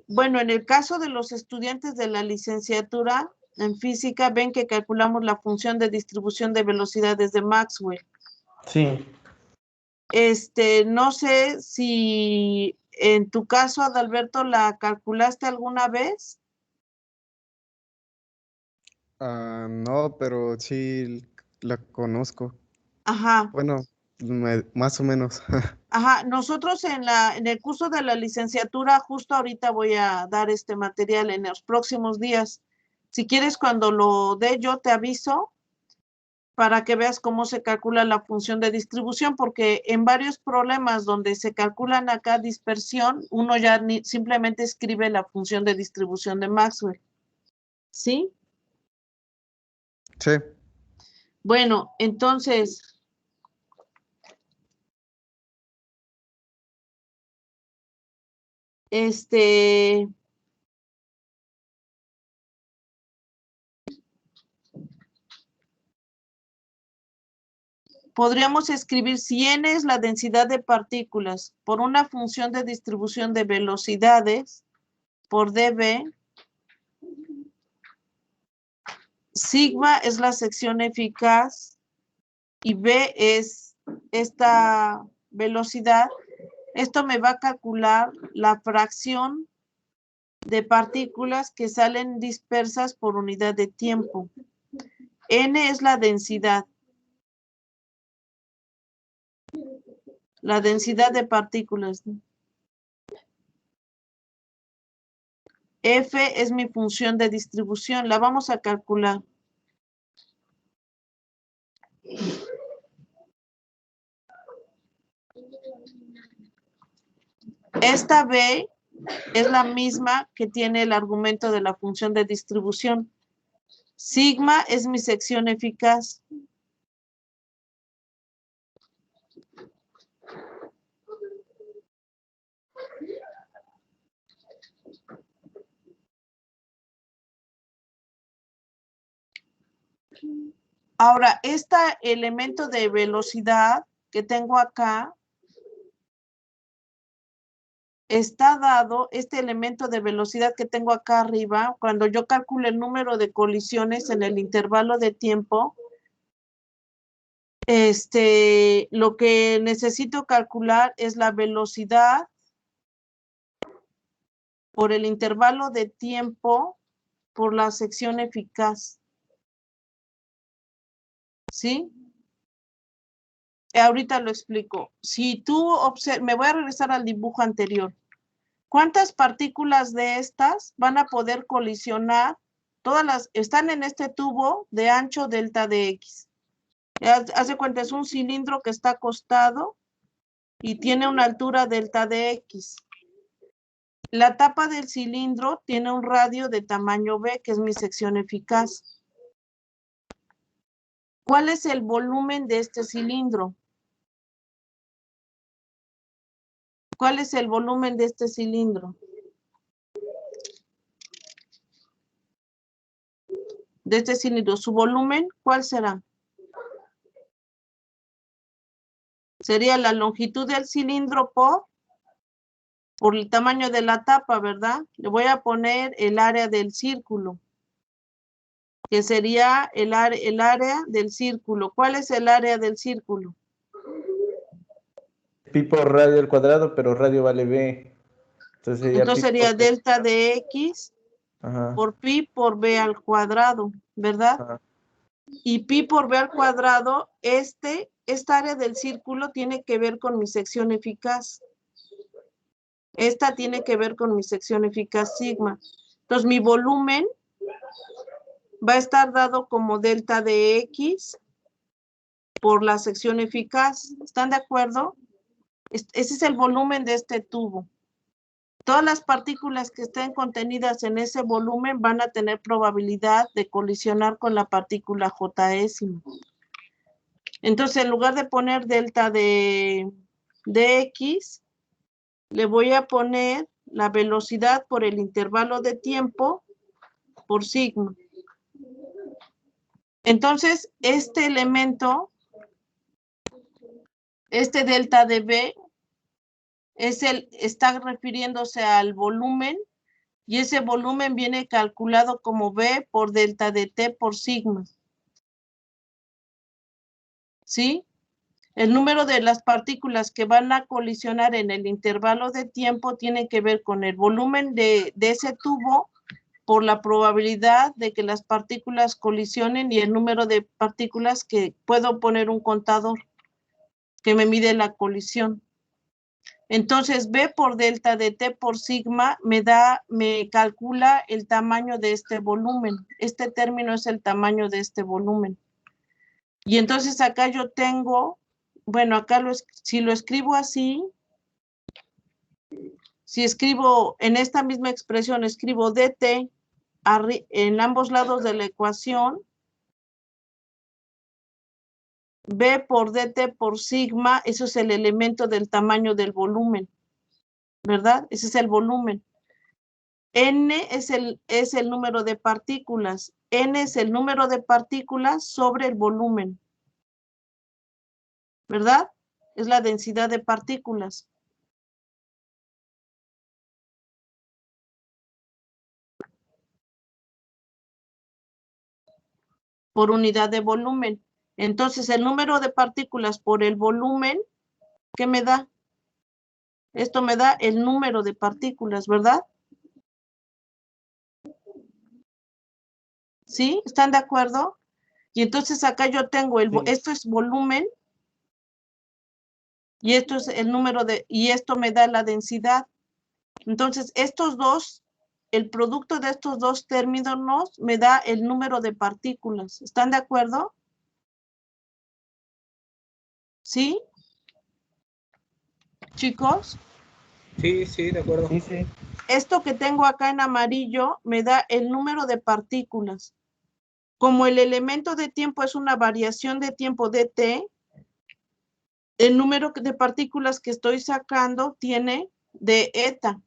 bueno, en el caso de los estudiantes de la licenciatura en física, ven que calculamos la función de distribución de velocidades de Maxwell. Sí. No sé si en tu caso, Adalberto, ¿la calculaste alguna vez? No, pero sí la conozco. Ajá. Bueno, más o menos. Ajá, nosotros en el curso de la licenciatura, justo ahorita voy a dar este material en los próximos días. Si quieres, cuando lo dé, yo te aviso para que veas cómo se calcula la función de distribución, porque en varios problemas donde se calculan acá dispersión, uno ya simplemente escribe la función de distribución de Maxwell. ¿Sí? Sí. Bueno, entonces, podríamos escribir si n es la densidad de partículas por una función de distribución de velocidades por dB, sigma es la sección eficaz y B es esta velocidad. Esto me va a calcular la fracción de partículas que salen dispersas por unidad de tiempo. N es la densidad. La densidad de partículas. F es mi función de distribución. La vamos a calcular. Esta B es la misma que tiene el argumento de la función de distribución. Sigma es mi sección eficaz. Ahora, este elemento de velocidad que tengo acá está dado, este elemento de velocidad que tengo acá arriba, cuando yo calculo el número de colisiones en el intervalo de tiempo, lo que necesito calcular es la velocidad por el intervalo de tiempo por la sección eficaz. ¿Sí? Ahorita lo explico. Si tú observas, me voy a regresar al dibujo anterior. ¿Cuántas partículas de estas van a poder colisionar? Todas las están en este tubo de ancho delta de X. Haz de cuenta, es un cilindro que está acostado y tiene una altura delta de X. La tapa del cilindro tiene un radio de tamaño B, que es mi sección eficaz. ¿Cuál es el volumen de este cilindro? ¿Cuál es el volumen de este cilindro? De este cilindro, ¿su volumen cuál será? Sería la longitud del cilindro por el tamaño de la tapa, ¿verdad? Le voy a poner el área del círculo, que sería el área del círculo. ¿Cuál es el área del círculo? Pi por radio al cuadrado, pero radio vale B. Entonces sería por... delta de X Ajá. por pi por B al cuadrado, ¿verdad? Ajá. Y pi por B al cuadrado, esta área del círculo tiene que ver con mi sección eficaz. Esta tiene que ver con mi sección eficaz sigma. Entonces mi volumen va a estar dado como delta de X por la sección eficaz. ¿Están de acuerdo? Ese es el volumen de este tubo. Todas las partículas que estén contenidas en ese volumen van a tener probabilidad de colisionar con la partícula Jésima. Entonces, en lugar de poner delta de X, le voy a poner la velocidad por el intervalo de tiempo por sigma. Entonces, este elemento, este delta de B, está refiriéndose al volumen, y ese volumen viene calculado como B por delta de T por sigma. ¿Sí? El número de las partículas que van a colisionar en el intervalo de tiempo tiene que ver con el volumen de ese tubo por la probabilidad de que las partículas colisionen y el número de partículas que puedo poner un contador que me mide la colisión. Entonces, B por delta de T por sigma me calcula el tamaño de este volumen. Este término es el tamaño de este volumen. Y entonces acá yo tengo, bueno, acá si lo escribo así, si escribo en esta misma expresión, escribo dt en ambos lados de la ecuación, B por dt por sigma, eso es el elemento del tamaño del volumen, ¿verdad? Ese es el volumen. N es el número de partículas. N es el número de partículas sobre el volumen, ¿verdad? Es la densidad de partículas. Por unidad de volumen. Entonces, el número de partículas por el volumen, ¿qué me da? Esto me da el número de partículas, ¿verdad? ¿Sí? ¿Están de acuerdo? Y entonces acá yo tengo, esto es volumen, y esto es el número y esto me da la densidad. Entonces, estos dos, el producto de estos dos términos me da el número de partículas. ¿Están de acuerdo? ¿Sí? ¿Chicos? Sí, sí, de acuerdo. Sí, sí. Esto que tengo acá en amarillo me da el número de partículas. Como el elemento de tiempo es una variación de tiempo dt, el número de partículas que estoy sacando tiene de eta.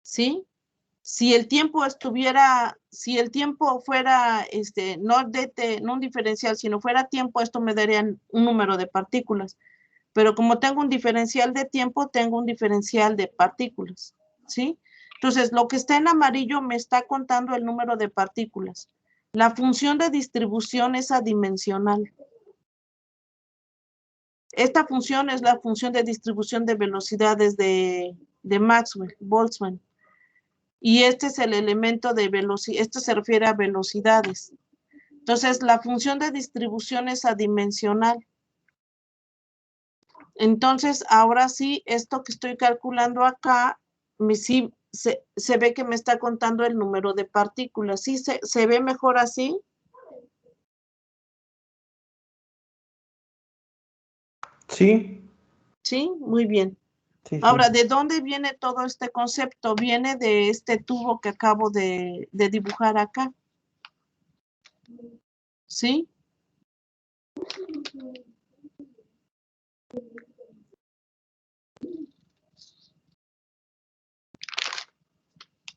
¿Sí? Si el tiempo fuera, no dt, no un diferencial, sino fuera tiempo, esto me daría un número de partículas. Pero como tengo un diferencial de tiempo, tengo un diferencial de partículas, ¿sí? Entonces, lo que está en amarillo me está contando el número de partículas. La función de distribución es adimensional. Esta función es la función de distribución de velocidades de Maxwell, Boltzmann. Y este es el elemento de velocidad, esto se refiere a velocidades. Entonces, la función de distribución es adimensional. Entonces, ahora sí, esto que estoy calculando acá, sí, se ve que me está contando el número de partículas. ¿Sí se ve mejor así? Sí, Sí, muy bien. sí, Ahora, sí. ¿de dónde viene todo este concepto? Viene de este tubo que acabo de dibujar acá. ¿Sí?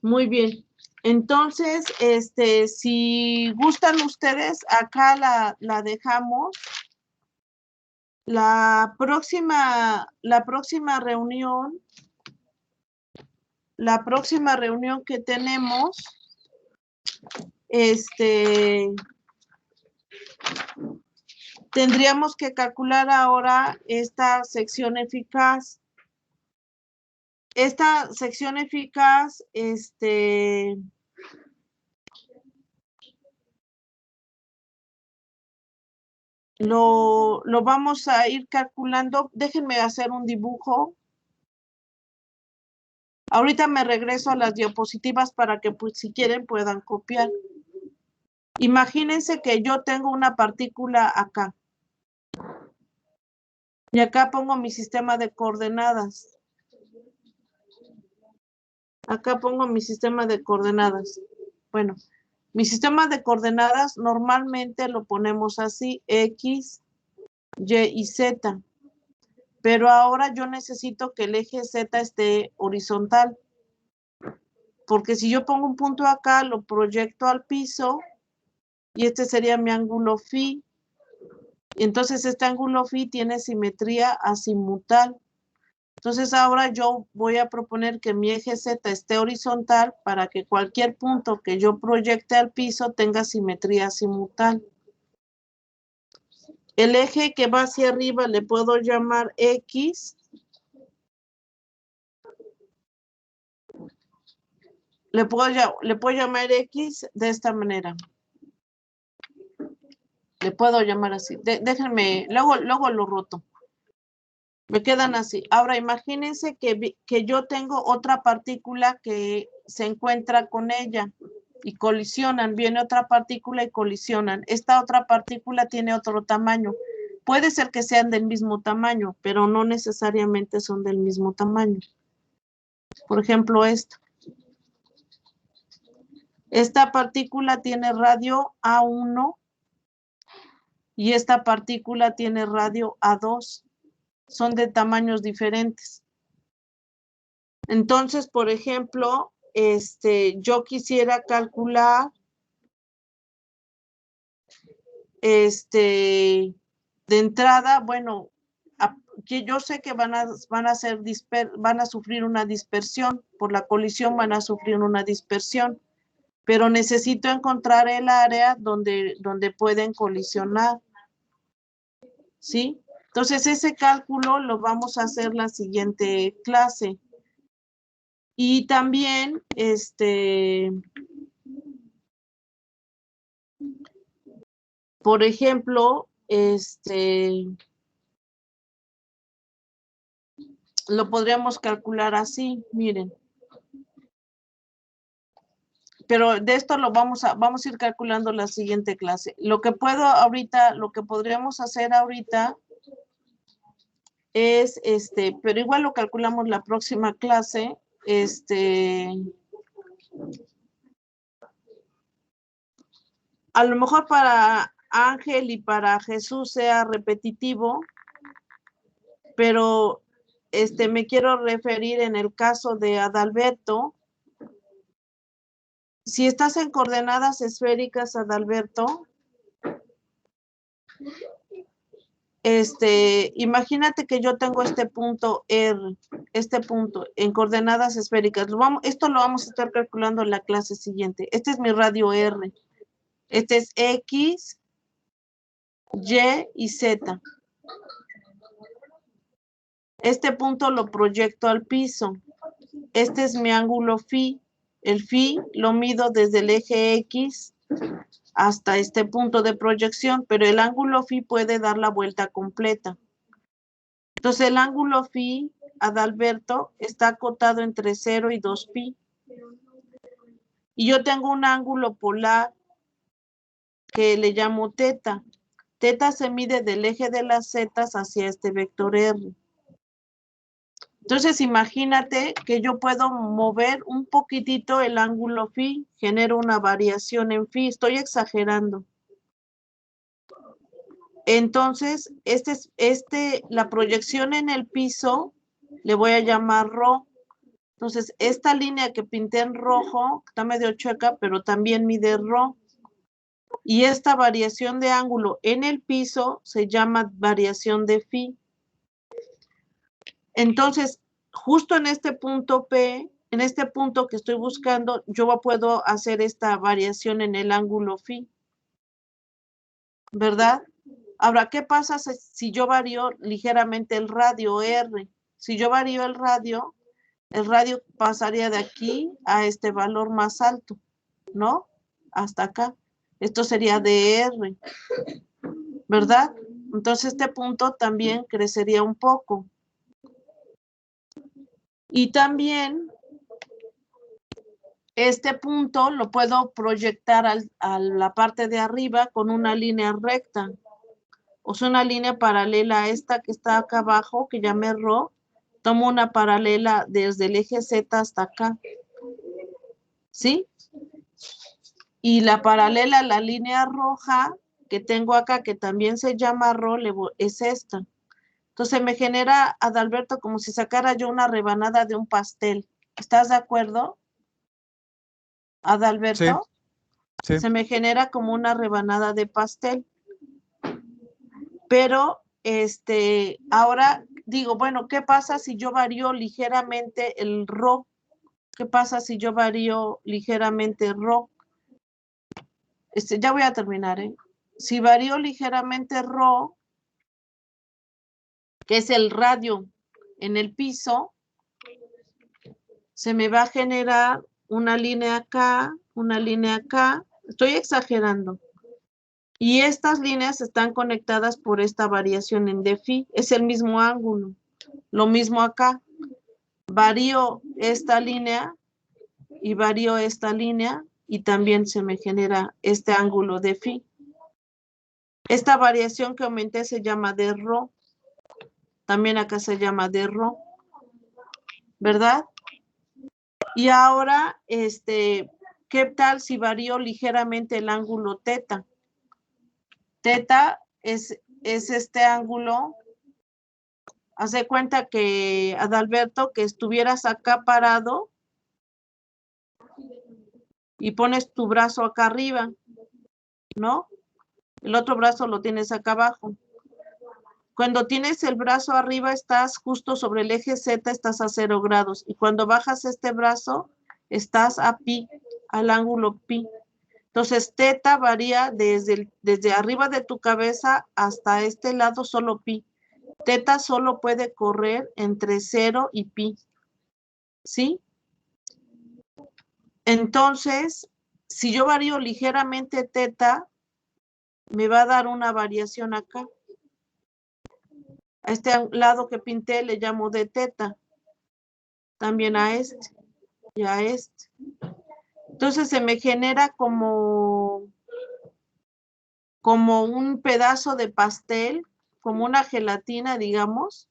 Muy bien. Entonces, si gustan ustedes, acá la dejamos. La próxima reunión que tenemos, tendríamos que calcular ahora esta sección eficaz. Esta sección eficaz, lo vamos a ir calculando. Déjenme hacer un dibujo. Ahorita me regreso a las diapositivas para que, pues, si quieren, puedan copiar. Imagínense que yo tengo una partícula acá. Y acá pongo mi sistema de coordenadas. Acá pongo mi sistema de coordenadas. Bueno, mi sistema de coordenadas normalmente lo ponemos así, X, Y y Z. Pero ahora yo necesito que el eje Z esté horizontal. Porque si yo pongo un punto acá, lo proyecto al piso y este sería mi ángulo phi. Y entonces este ángulo phi tiene simetría azimutal. Entonces ahora yo voy a proponer que mi eje Z esté horizontal para que cualquier punto que yo proyecte al piso tenga simetría azimutal. El eje que va hacia arriba le puedo llamar X. Le puedo llamar X de esta manera. Le puedo llamar así. Déjenme, luego lo roto. Me quedan así. Ahora imagínense que yo tengo otra partícula que se encuentra con ella y colisionan, viene otra partícula y colisionan. Esta otra partícula tiene otro tamaño. Puede ser que sean del mismo tamaño, pero no necesariamente son del mismo tamaño. Por ejemplo, esta. Esta partícula tiene radio A1 y esta partícula tiene radio A2. Son de tamaños diferentes. Entonces, por ejemplo, yo quisiera calcular de entrada, bueno, que yo sé que van a sufrir una dispersión, por la colisión van a sufrir una dispersión, pero necesito encontrar el área donde pueden colisionar, ¿sí? Entonces, ese cálculo lo vamos a hacer la siguiente clase. Y también, por ejemplo, lo podríamos calcular así, miren. Pero de esto lo vamos a ir calculando la siguiente clase. Lo que podríamos hacer ahorita es, pero igual lo calculamos la próxima clase, a lo mejor para Ángel y para Jesús sea repetitivo, pero me quiero referir en el caso de Adalberto. Si estás en coordenadas esféricas, Adalberto, imagínate que yo tengo este punto R, este punto en coordenadas esféricas. Esto lo vamos a estar calculando en la clase siguiente. Este es mi radio R. Este es X, Y y Z. Este punto lo proyecto al piso. Este es mi ángulo phi. El phi lo mido desde el eje X hasta este punto de proyección, pero el ángulo phi puede dar la vuelta completa. Entonces el ángulo phi, Adalberto, está acotado entre 0 y 2 pi. Y yo tengo un ángulo polar que le llamo teta. Teta se mide del eje de las zetas hacia este vector R. Entonces, imagínate que yo puedo mover un poquitito el ángulo phi, genero una variación en phi, estoy exagerando. Entonces, la proyección en el piso, le voy a llamar ρ. Entonces, esta línea que pinté en rojo, está medio chueca, pero también mide ρ. Y esta variación de ángulo en el piso se llama variación de phi. Entonces, justo en este punto P, en este punto que estoy buscando, yo puedo hacer esta variación en el ángulo phi. ¿Verdad? Ahora, ¿qué pasa si yo varío ligeramente el radio R? Si yo varío el radio pasaría de aquí a este valor más alto, ¿no? Hasta acá. Esto sería dr, ¿verdad? Entonces este punto también crecería un poco. Y también este punto lo puedo proyectar a la parte de arriba con una línea recta. O sea, una línea paralela a esta que está acá abajo, que llamé ρ. Tomo una paralela desde el eje Z hasta acá. ¿Sí? Y la paralela a la línea roja que tengo acá, que también se llama ρ, es esta. Entonces me genera, Adalberto, como si sacara yo una rebanada de un pastel. ¿Estás de acuerdo, Adalberto? Sí. Se me genera como una rebanada de pastel. Pero, ahora digo, bueno, ¿qué pasa si yo varío ligeramente el ρ? ¿Qué pasa si yo varío ligeramente ρ? Ya voy a terminar, ¿eh? Si varío ligeramente ρ, que es el radio en el piso, se me va a generar una línea acá, una línea acá. Estoy exagerando. Y estas líneas están conectadas por esta variación en dφ. Es el mismo ángulo. Lo mismo acá. Varío esta línea y varío esta línea. y también se me genera este ángulo de phi. Esta variación que aumenté se llama de rho. También acá se llama de rho, ¿verdad? Y ahora, ¿qué tal si varío ligeramente el ángulo teta? Teta es este ángulo. Haz de cuenta que, Adalberto, que estuvieras acá parado y pones tu brazo acá arriba, ¿no? El otro brazo lo tienes acá abajo. Cuando tienes el brazo arriba, estás justo sobre el eje Z, estás a 0 grados. Y cuando bajas este brazo, estás a pi, al ángulo pi. Entonces, teta varía desde arriba de tu cabeza hasta este lado, solo pi. Teta solo puede correr entre 0 y pi. ¿Sí? Entonces, si yo varío ligeramente teta, me va a dar una variación acá. A este lado que pinté le llamo de teta. También a este y a este. Entonces se me genera como un pedazo de pastel, como una gelatina, digamos,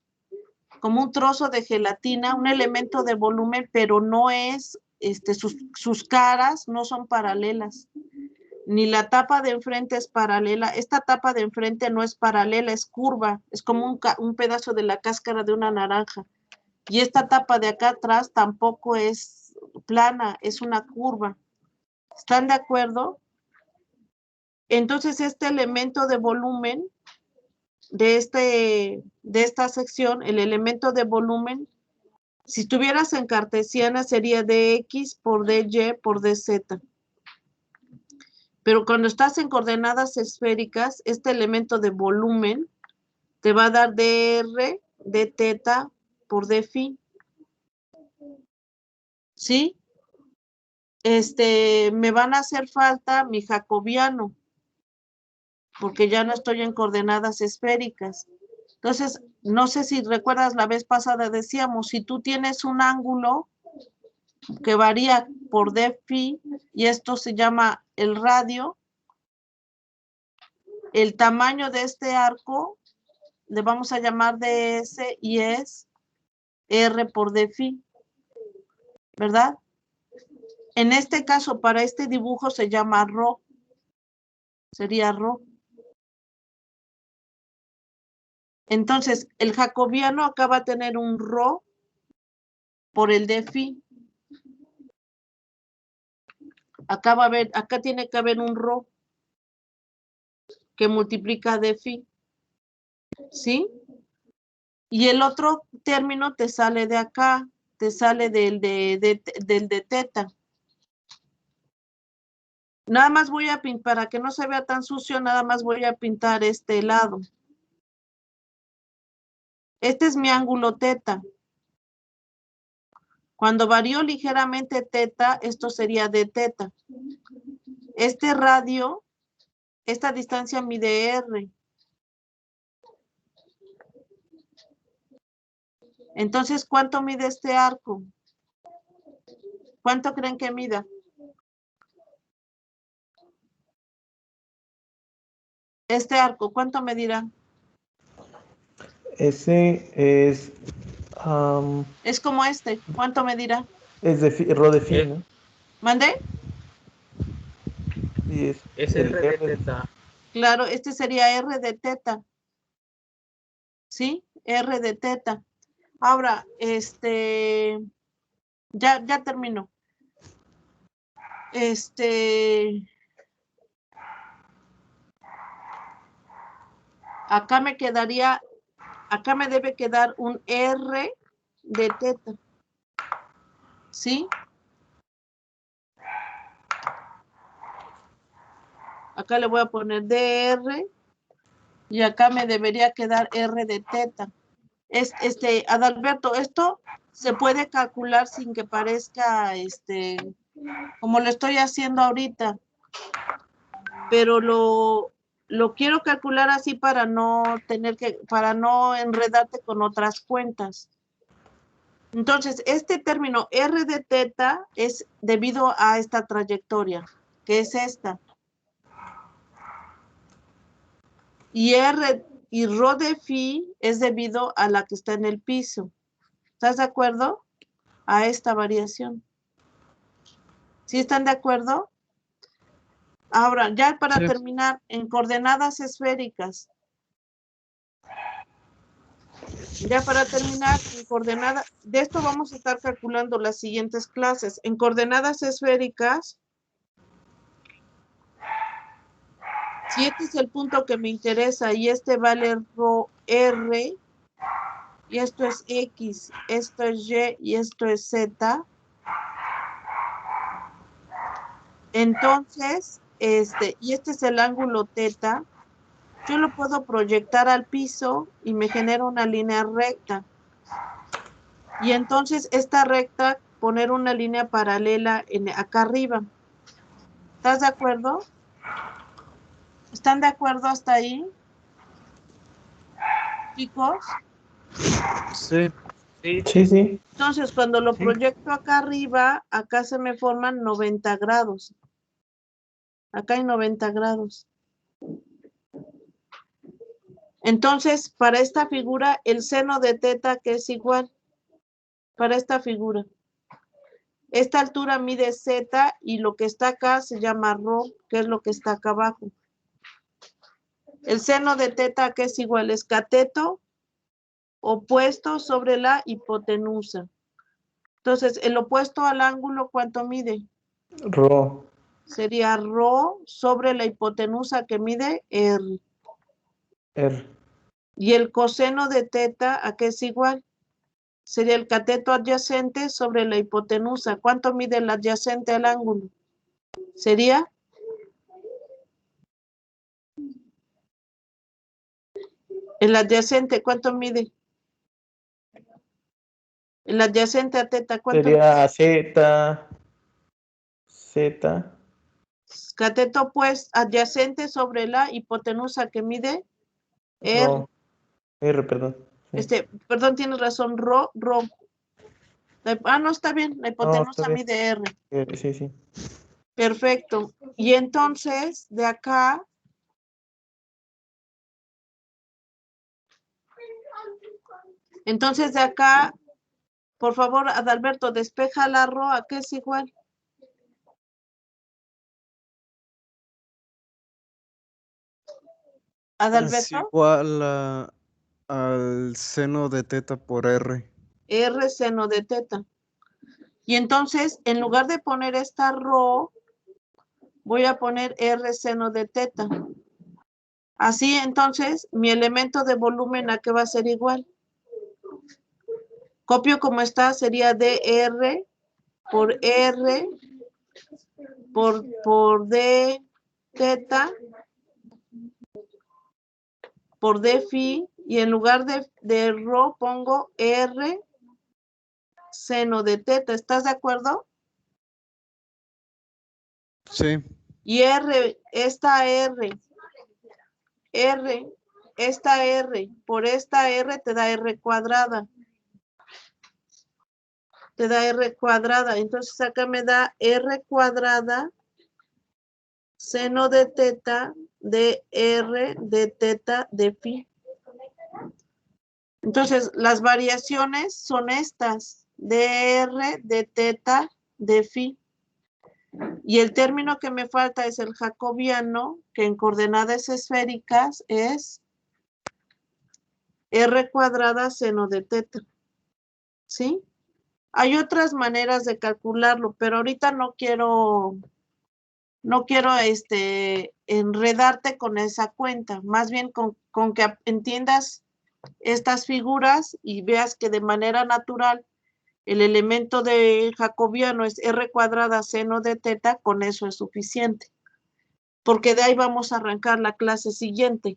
como un trozo de gelatina, un elemento de volumen, pero no es, sus caras no son paralelas, ni la tapa de enfrente es paralela. Esta tapa de enfrente no es paralela, es curva, es como un pedazo de la cáscara de una naranja. Y esta tapa de acá atrás tampoco es plana, es una curva. ¿Están de acuerdo? Entonces, este elemento de volumen de esta sección, el elemento de volumen, si estuvieras en cartesiana sería dx por dy por dz. Pero cuando estás en coordenadas esféricas, este elemento de volumen te va a dar dr de teta por d phi. ¿Sí? Me van a hacer falta mi jacobiano, porque ya no estoy en coordenadas esféricas. Entonces, no sé si recuerdas la vez pasada, decíamos, si tú tienes un ángulo que varía por d phi, y esto se llama el radio, el tamaño de este arco le vamos a llamar ds y es r por d phi, ¿verdad? En este caso, para este dibujo se llama rho, sería rho. Entonces, el jacobiano acá va a tener un rho por el d phi. Acá tiene que haber un rho que multiplica d phi, ¿sí? Y el otro término te sale de acá, te sale del de teta. Nada más voy a pintar, para que no se vea tan sucio, nada más voy a pintar este lado. Este es mi ángulo teta. Cuando varío ligeramente teta, esto sería de teta. Este radio, esta distancia mide r. Entonces, ¿cuánto mide este arco? ¿Cuánto creen que mida? Este arco, ¿cuánto medirá? Ese es... Es como este, ¿cuánto medirá? es de rho de phi, ¿no? ¿Mandé? Y Es el R de teta. Claro, este sería r de teta. ¿Sí? R de teta. Ahora, ya termino. Acá me quedaría, acá me debe quedar un R de teta. ¿Sí? Acá le voy a poner DR y acá me debería quedar R de teta. Adalberto, esto se puede calcular sin que parezca, como lo estoy haciendo ahorita, pero lo quiero calcular así para no enredarte con otras cuentas. Entonces, este término R de teta es debido a esta trayectoria, que es esta. Y rho de phi es debido a la que está en el piso. ¿Estás de acuerdo? A esta variación. ¿Sí están de acuerdo? Ahora, ya para Sí. terminar, en coordenadas esféricas. Ya para terminar, en coordenadas, de esto vamos a estar calculando las siguientes clases. En coordenadas esféricas, si este es el punto que me interesa y este vale rho r, y esto es x, esto es y y esto es z, entonces, y este es el ángulo teta, yo lo puedo proyectar al piso y me genera una línea recta. Y entonces esta recta, poner una línea paralela acá arriba. ¿Estás de acuerdo? ¿Están de acuerdo hasta ahí? Chicos. Sí. Sí, Sí, sí. Entonces, cuando lo Sí. proyecto acá arriba, acá se me forman 90 grados. Acá hay 90 grados. Entonces, para esta figura, el seno de teta, que es igual, para esta figura. Esta altura mide z y lo que está acá se llama rho, que es lo que está acá abajo. El seno de teta, que es igual, es cateto opuesto sobre la hipotenusa. Entonces, el opuesto al ángulo, ¿cuánto mide? Rho. Sería rho sobre la hipotenusa, que mide r. R. Y el coseno de teta, ¿a qué es igual? Sería el cateto adyacente sobre la hipotenusa. ¿Cuánto mide el adyacente al ángulo? Sería el adyacente, ¿cuánto mide? El adyacente a teta, ¿cuánto mide? Sería Z. Z. Cateto, pues, adyacente sobre la hipotenusa, que mide R. Rho. R, perdón. Sí. Perdón, tienes razón, rho. No, está bien, la No, está hipotenusa bien. mide R. Sí, sí. Perfecto. Y entonces, de acá, por favor, Adalberto, despeja la rho, ¿a qué es igual? Es Adalberto, igual al seno de teta por R. R seno de teta. Y entonces, en lugar de poner esta rho, voy a poner R seno de teta. Así, entonces, mi elemento de volumen, ¿a qué va a ser igual? Copio como está, sería dr por R por D teta por D phi, y en lugar de rho pongo R seno de teta. ¿Estás de acuerdo? Sí. Y esta R, por esta R te da R cuadrada. Te da R cuadrada. Entonces acá me da R cuadrada seno de teta de R de teta de phi. Entonces, las variaciones son estas, dr de teta de phi. Y el término que me falta es el jacobiano, que en coordenadas esféricas es r cuadrada seno de teta. ¿Sí? Hay otras maneras de calcularlo, pero ahorita no quiero enredarte con esa cuenta. Más bien con que entiendas estas figuras y veas que de manera natural el elemento de jacobiano es r cuadrada seno de teta, con eso es suficiente. Porque de ahí vamos a arrancar la clase siguiente.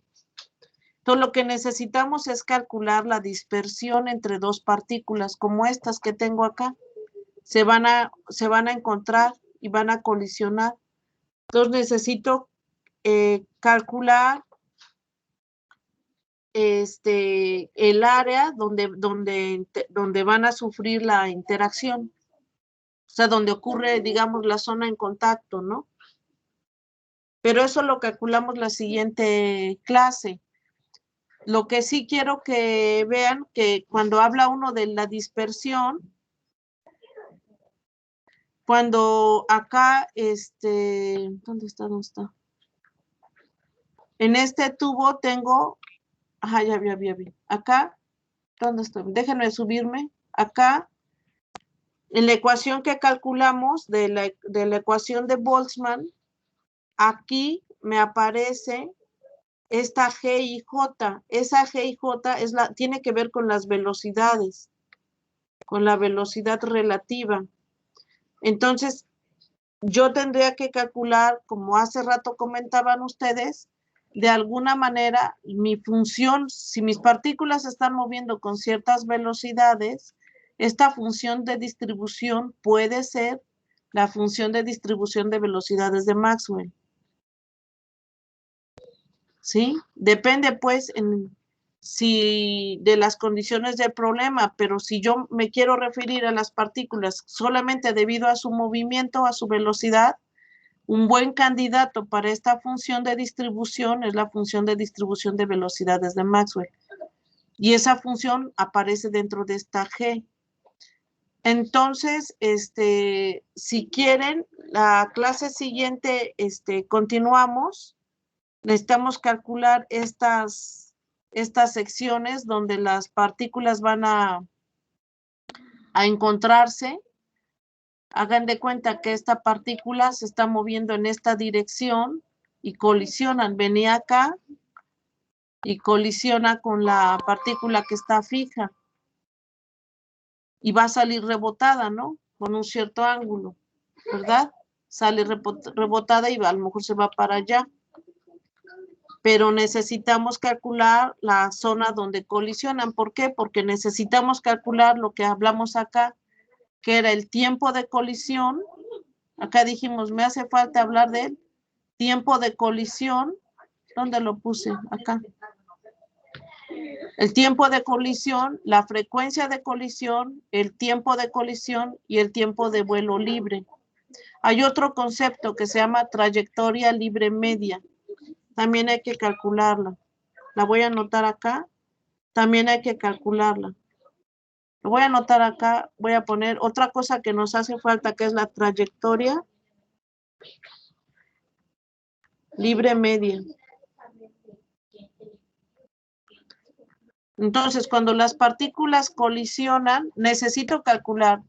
Entonces, lo que necesitamos es calcular la dispersión entre dos partículas, como estas que tengo acá. Se van a encontrar y van a colisionar. Entonces, necesito calcular el área donde van a sufrir la interacción. O sea, donde ocurre, digamos, la zona en contacto, ¿no? Pero eso lo calculamos la siguiente clase. Lo que sí quiero que vean que cuando habla uno de la dispersión, cuando acá, ¿dónde está? En este tubo tengo, ya vi. Acá, ¿dónde estoy? Déjenme subirme. Acá, en la ecuación que calculamos de la ecuación de Boltzmann, aquí me aparece esta G y J. Esa G y J tiene que ver con las velocidades, con la velocidad relativa. Entonces, yo tendría que calcular, como hace rato comentaban ustedes, de alguna manera mi función, si mis partículas se están moviendo con ciertas velocidades, esta función de distribución puede ser la función de distribución de velocidades de Maxwell. ¿Sí? Depende pues de las condiciones del problema, pero si yo me quiero referir a las partículas solamente debido a su movimiento, a su velocidad, un buen candidato para esta función de distribución es la función de distribución de velocidades de Maxwell. Y esa función aparece dentro de esta G. Entonces, si quieren, la clase siguiente, continuamos. Necesitamos calcular estas secciones donde las partículas van a encontrarse. Hagan de cuenta que esta partícula se está moviendo en esta dirección y colisionan. Venía acá y colisiona con la partícula que está fija. Y va a salir rebotada, ¿no? Con un cierto ángulo, ¿verdad? Sale rebotada y a lo mejor se va para allá. Pero necesitamos calcular la zona donde colisionan. ¿Por qué? Porque necesitamos calcular lo que hablamos acá, que era el tiempo de colisión. Acá dijimos, me hace falta hablar del tiempo de colisión. ¿Dónde lo puse? Acá. El tiempo de colisión, la frecuencia de colisión, el tiempo de colisión y el tiempo de vuelo libre. Hay otro concepto que se llama trayectoria libre media. También hay que calcularla. La voy a anotar acá. También hay que calcularla. Lo voy a anotar acá. Voy a poner otra cosa que nos hace falta, que es la trayectoria libre media. Entonces, cuando las partículas colisionan, necesito calcular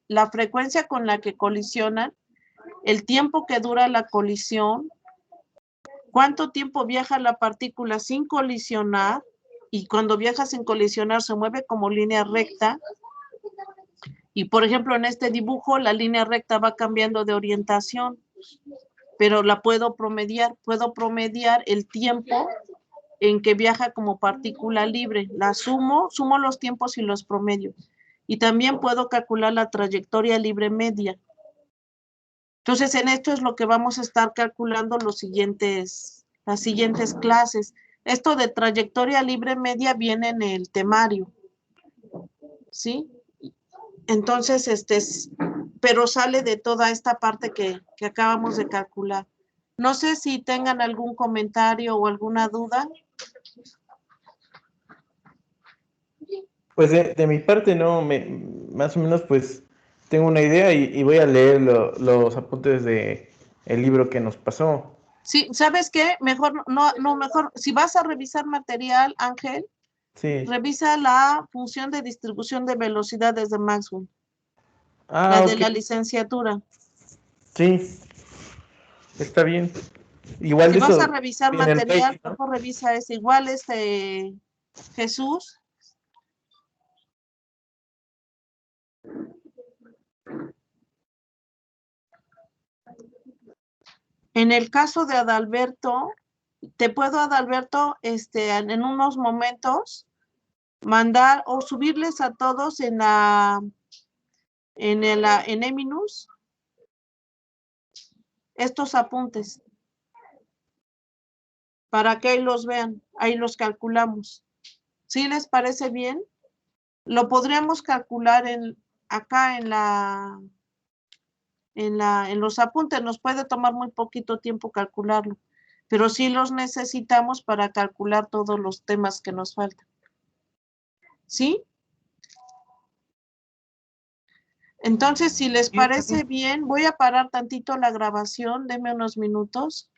la frecuencia con la que colisionan, el tiempo que dura la colisión, cuánto tiempo viaja la partícula sin colisionar, y cuando viaja sin colisionar se mueve como línea recta. Y por ejemplo, en este dibujo, la línea recta va cambiando de orientación, pero la puedo promediar el tiempo en que viaja como partícula libre. La sumo los tiempos y los promedio. Y también puedo calcular la trayectoria libre media. Entonces, en esto es lo que vamos a estar calculando las siguientes clases. Esto de trayectoria libre media viene en el temario, ¿sí? Entonces, pero sale de toda esta parte que acabamos de calcular. No sé si tengan algún comentario o alguna duda. Pues de mi parte no, más o menos pues tengo una idea y voy a leer los apuntes de el libro que nos pasó. Sí, ¿sabes qué? Mejor, mejor, si vas a revisar material, Ángel, Sí. revisa la función de distribución de velocidades de Maxwell, Ah, la de ok. la licenciatura. Sí, está bien. Igual Si de vas a eso revisar viene el material, mail, ¿no? mejor revisa ese. Igual Jesús. En el caso de Adalberto, te puedo, Adalberto, en unos momentos, mandar o subirles a todos en Eminus estos apuntes para que ahí los vean, ahí los calculamos. ¿Sí les parece bien? Lo podríamos calcular acá en los apuntes. Nos puede tomar muy poquito tiempo calcularlo, pero sí los necesitamos para calcular todos los temas que nos faltan. ¿Sí? Entonces, si les parece bien, voy a parar tantito la grabación, denme unos minutos.